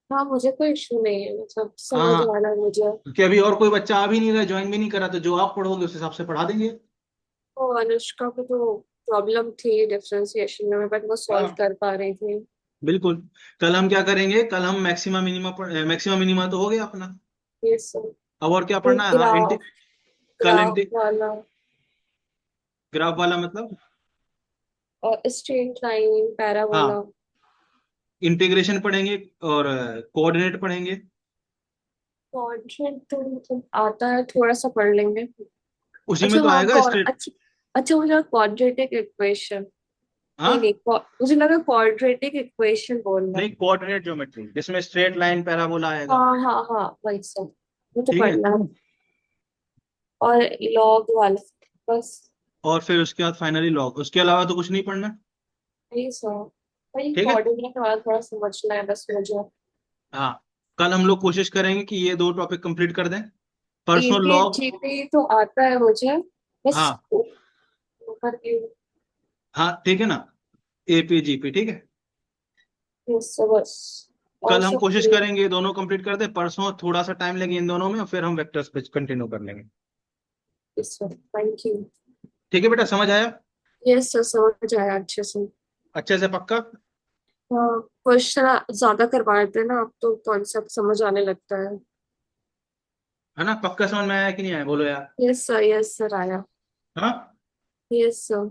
हाँ मुझे कोई इशू नहीं है, मतलब समझ हाँ, आ रहा है मुझे। क्योंकि अभी और कोई बच्चा आ भी नहीं रहा, ज्वाइन भी नहीं करा, तो जो आप पढ़ोगे उस हिसाब से पढ़ा देंगे। तो अनुष्का को तो प्रॉब्लम थी डिफरेंशिएशन में, बट वो सॉल्व हाँ कर पा रही थी। बिल्कुल। कल हम क्या करेंगे, कल हम मैक्सिमा मिनिमा मैक्सिमा मिनिमा तो हो गया अपना। Yes sir. अब और क्या फिर पढ़ना है? हाँ, ग्राफ, कल ग्राफ वाला ग्राफ वाला मतलब? और स्ट्रेट लाइन, हाँ, पैराबोला। इंटीग्रेशन पढ़ेंगे और कोऑर्डिनेट पढ़ेंगे। क्वाड्रेंट तो मतलब आता है, थोड़ा सा पढ़ लेंगे। उसी में अच्छा तो हाँ, आएगा स्ट्रेट। अच्छा। अच्छा मुझे क्वाड्रेटिक इक्वेशन, नहीं नहीं हाँ, मुझे लगा क्वाड्रेटिक इक्वेशन बोल रहा है। नहीं, कोऑर्डिनेट ज्योमेट्री जिसमें स्ट्रेट लाइन पैराबोला आएगा। हाँ हाँ हाँ, वही सब वो तो ठीक है। पढ़ना है। और लॉग वाला, बस। और फिर उसके बाद फाइनली लॉग, उसके अलावा तो कुछ नहीं पढ़ना। यही सब, वही ठीक है। कोऑर्डिनेट वाला थोड़ा समझना है बस मुझे। हाँ, कल हम लोग कोशिश करेंगे कि ये दो टॉपिक कंप्लीट कर दें। परसों एपी लॉग। जीपी तो आता है मुझे, बस हाँ ऊपर की। हाँ, ठीक है ना? एपीजीपी, ठीक है। यस बस, और कल हम सब कोशिश क्लियर। करेंगे ये दोनों कंप्लीट कर दे, परसों थोड़ा सा टाइम लगे इन दोनों में, और फिर हम वेक्टर्स पे कंटिन्यू कर लेंगे। Yes sir, thank you. ठीक है बेटा, समझ आया? यस सर, समझ आया अच्छे से। अच्छे से पक्का? हाँ, क्वेश्चन ज्यादा करवा देते हैं ना, अब तो कॉन्सेप्ट समझ आने लगता है। है ना? पक्का समझ में आया कि नहीं आया, बोलो यार। यस सर आया। हाँ, यस सर।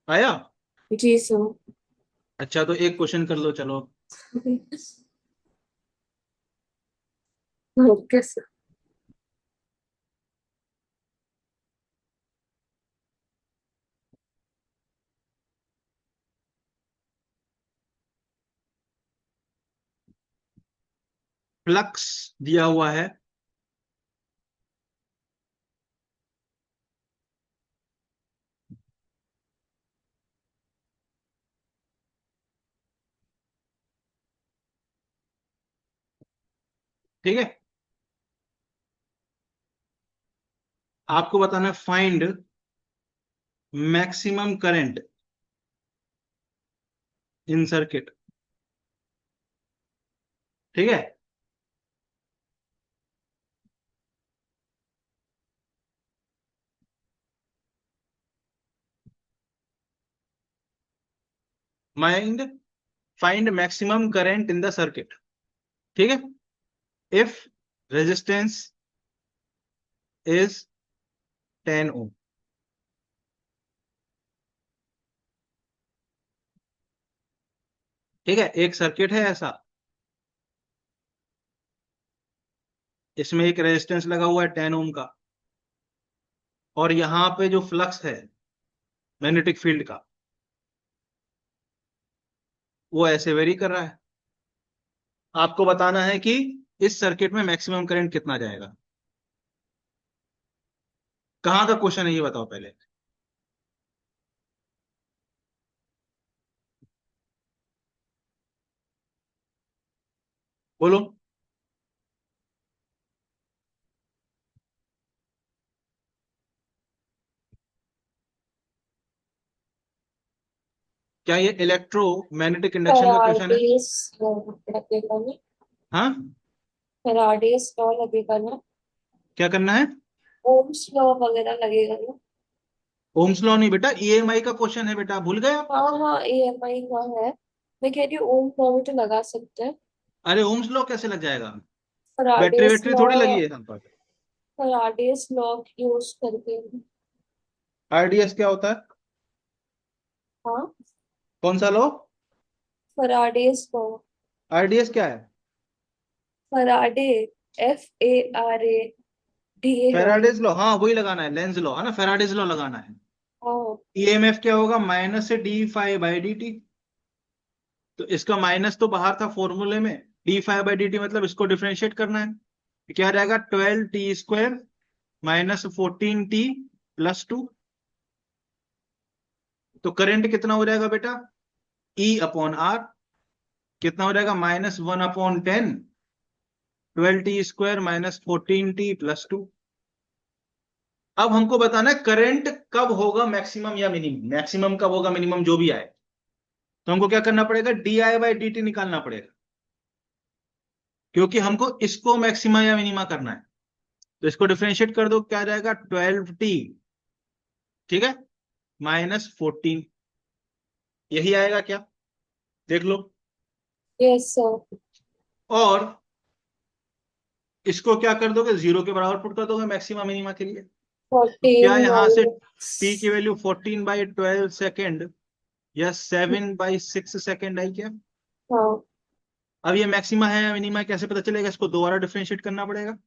आया। जी सर। अच्छा, तो एक क्वेश्चन कर लो चलो। Okay sir. फ्लक्स दिया हुआ है, ठीक है? आपको बताना है find maximum current in circuit, ठीक है? Mind find maximum current in the circuit, ठीक है? इफ रेजिस्टेंस इज 10 ओम। ठीक है, एक सर्किट है ऐसा, इसमें एक रेजिस्टेंस लगा हुआ है 10 ओम का, और यहां पे जो फ्लक्स है मैग्नेटिक फील्ड का, वो ऐसे वेरी कर रहा है। आपको बताना है कि इस सर्किट में मैक्सिमम करंट कितना जाएगा। कहाँ का क्वेश्चन है ये बताओ पहले। बोलो। क्या ये इलेक्ट्रोमैग्नेटिक इंडक्शन का क्वेश्चन है? फैराडेस लॉ लगेगा ना? हाँ, फैराडेस लॉ लगेगा ना? क्या करना है? ओम्स लॉ वगैरह लगेगा ना? ओम्स लॉ नहीं बेटा, ईएमआई का क्वेश्चन है बेटा, भूल गए आप? हाँ हाँ, EMI का है। मैं कह रही हूँ ओम लॉ भी तो लगा सकते हैं। अरे ओम्स लॉ कैसे लग जाएगा? बैटरी फैराडेस बैटरी लॉ, थोड़ी लगी है यहाँ पर। फैराडेस लॉ यूज करके। आरडीएस क्या होता है? हाँ, कौन सा लॉ? Faraday's law. आरडीएस क्या है? Faraday, FARADAY। फेराडेज लॉ, हाँ वही लगाना है, लेंज लॉ है ना, फेराडेज लॉ लगाना है। हाँ ईएमएफ क्या होगा? माइनस से d phi by d t. तो इसका माइनस तो बाहर था फॉर्मूले में, d phi by d t, मतलब इसको डिफरेंशिएट करना है। क्या रहेगा 12t² माइनस 14t+2। तो करंट कितना हो जाएगा बेटा, E/R कितना हो जाएगा, -1/10, 12t² माइनस 14t+2। अब हमको बताना है करंट कब होगा मैक्सिमम या मिनिमम, मैक्सिमम कब होगा मिनिमम जो भी आए। तो हमको क्या करना पड़ेगा, di/dt निकालना पड़ेगा, क्योंकि हमको इसको मैक्सिमा या मिनिमा करना है। तो इसको डिफरेंशिएट कर दो, क्या आ जाएगा 12t, ठीक है, -14, यही आएगा क्या, देख लो। Yes sir. और इसको क्या कर दोगे, 0 के बराबर पुट कर दोगे मैक्सिमा मिनिमा के लिए। तो क्या 14 यहां से माइनस। t की वैल्यू 14/12 सेकेंड या 7/6 सेकेंड आई क्या। हाँ। अब ये मैक्सिमा है या मिनिमा कैसे पता चलेगा, इसको दोबारा डिफरेंशिएट करना पड़ेगा।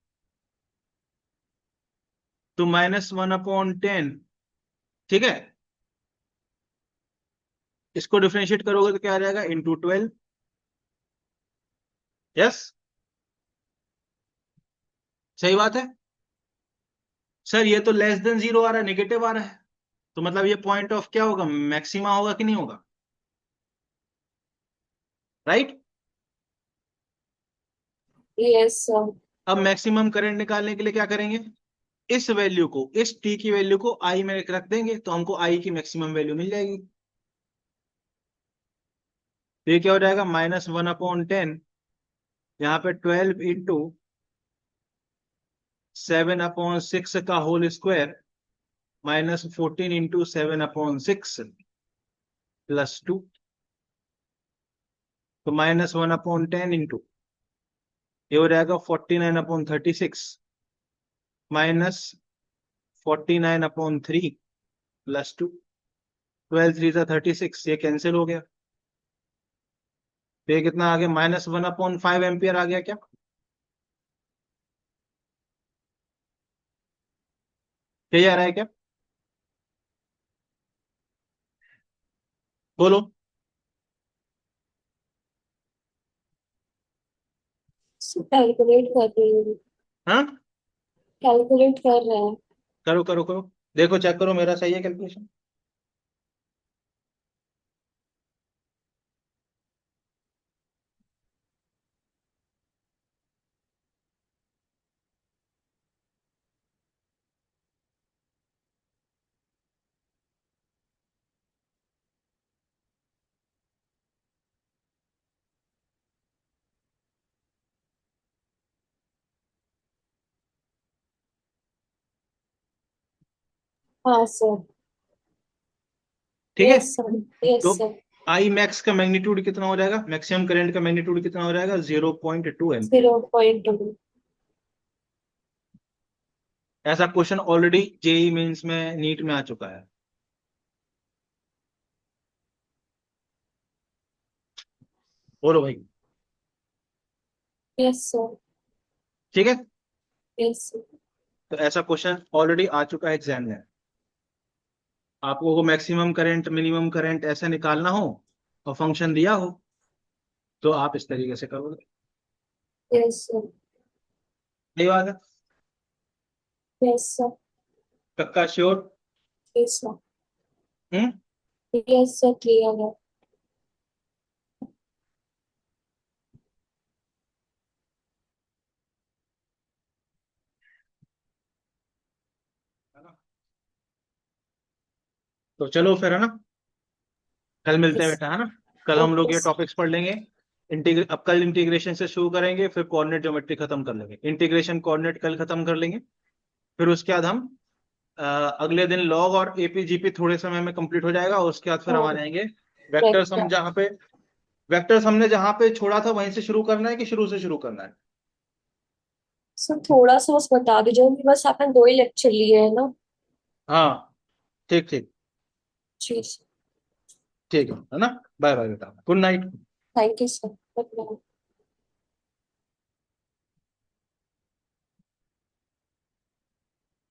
तो -1/10, ठीक है, इसको डिफरेंशिएट करोगे तो क्या आ जाएगा, ×12। यस, सही बात है। सर ये तो <0 आ रहा है, नेगेटिव आ रहा है, तो मतलब ये पॉइंट ऑफ क्या होगा, मैक्सिमा होगा कि नहीं होगा, राइट। Yes sir. अब मैक्सिमम करंट निकालने के लिए क्या करेंगे, इस वैल्यू को, इस टी की वैल्यू को आई में रख देंगे, तो हमको आई की मैक्सिमम वैल्यू मिल जाएगी। तो ये क्या हो जाएगा, -1/10, यहाँ पे 12 इंटू 7/6 का होल स्क्वायर -14 इंटू 7/6+2। तो -1/10 इंटू ये हो जाएगा 49/36 -49/3+2, 12×3 = 36, ये कैंसिल हो गया। तो ये कितना आ गया, -1/5 एम्पियर आ गया क्या। यही आ रहा है क्या, बोलो। कैलकुलेट कर रही हूँ। हाँ, कैलकुलेट कर रहे हैं। करो करो करो, देखो चेक करो मेरा सही है कैलकुलेशन। हाँ सर। ठीक है, यस सर। यस तो सर। आई मैक्स का मैग्नीट्यूड कितना हो जाएगा, मैक्सिमम करंट का मैग्नीट्यूड कितना हो जाएगा, 0.2 एम्पियर। 0.2। ऐसा क्वेश्चन ऑलरेडी जेई मेंस में, नीट में आ चुका है। बोलो भाई। Yes sir. ठीक है, यस सर। तो ऐसा क्वेश्चन ऑलरेडी आ चुका है एग्जाम में। आपको मैक्सिमम करंट मिनिमम करंट ऐसे निकालना हो और फंक्शन दिया हो, तो आप इस तरीके से करोगे। Yes sir. सही बात है, यस सर। पक्का sure. Yes sir. Hmm, yes sir, clear है। तो चलो फिर, है ना, कल मिलते हैं यस। बेटा, है ना। कल हम लोग ओके ये सर। टॉपिक्स पढ़ लेंगे। अब कल इंटीग्रेशन से शुरू करेंगे, फिर कोऑर्डिनेट ज्योमेट्री खत्म कर लेंगे, इंटीग्रेशन कोऑर्डिनेट कल खत्म कर लेंगे। फिर उसके बाद हम अगले दिन लॉग और एपीजीपी थोड़े समय में कंप्लीट हो जाएगा, और उसके बाद फिर हम आ हाँ। जाएंगे वेक्टर्स। वेक्टर। हम जहाँ पे वेक्टर्स हमने जहाँ पे छोड़ा था वहीं से शुरू करना है कि शुरू से शुरू करना है। सर थोड़ा सा बस बता दीजिए, बस आपने 2 ही लेक्चर लिए हैं ना। हाँ, ठीक ठीक, जी। ठीक है ना। बाय बाय बेटा, good night. Thank you sir.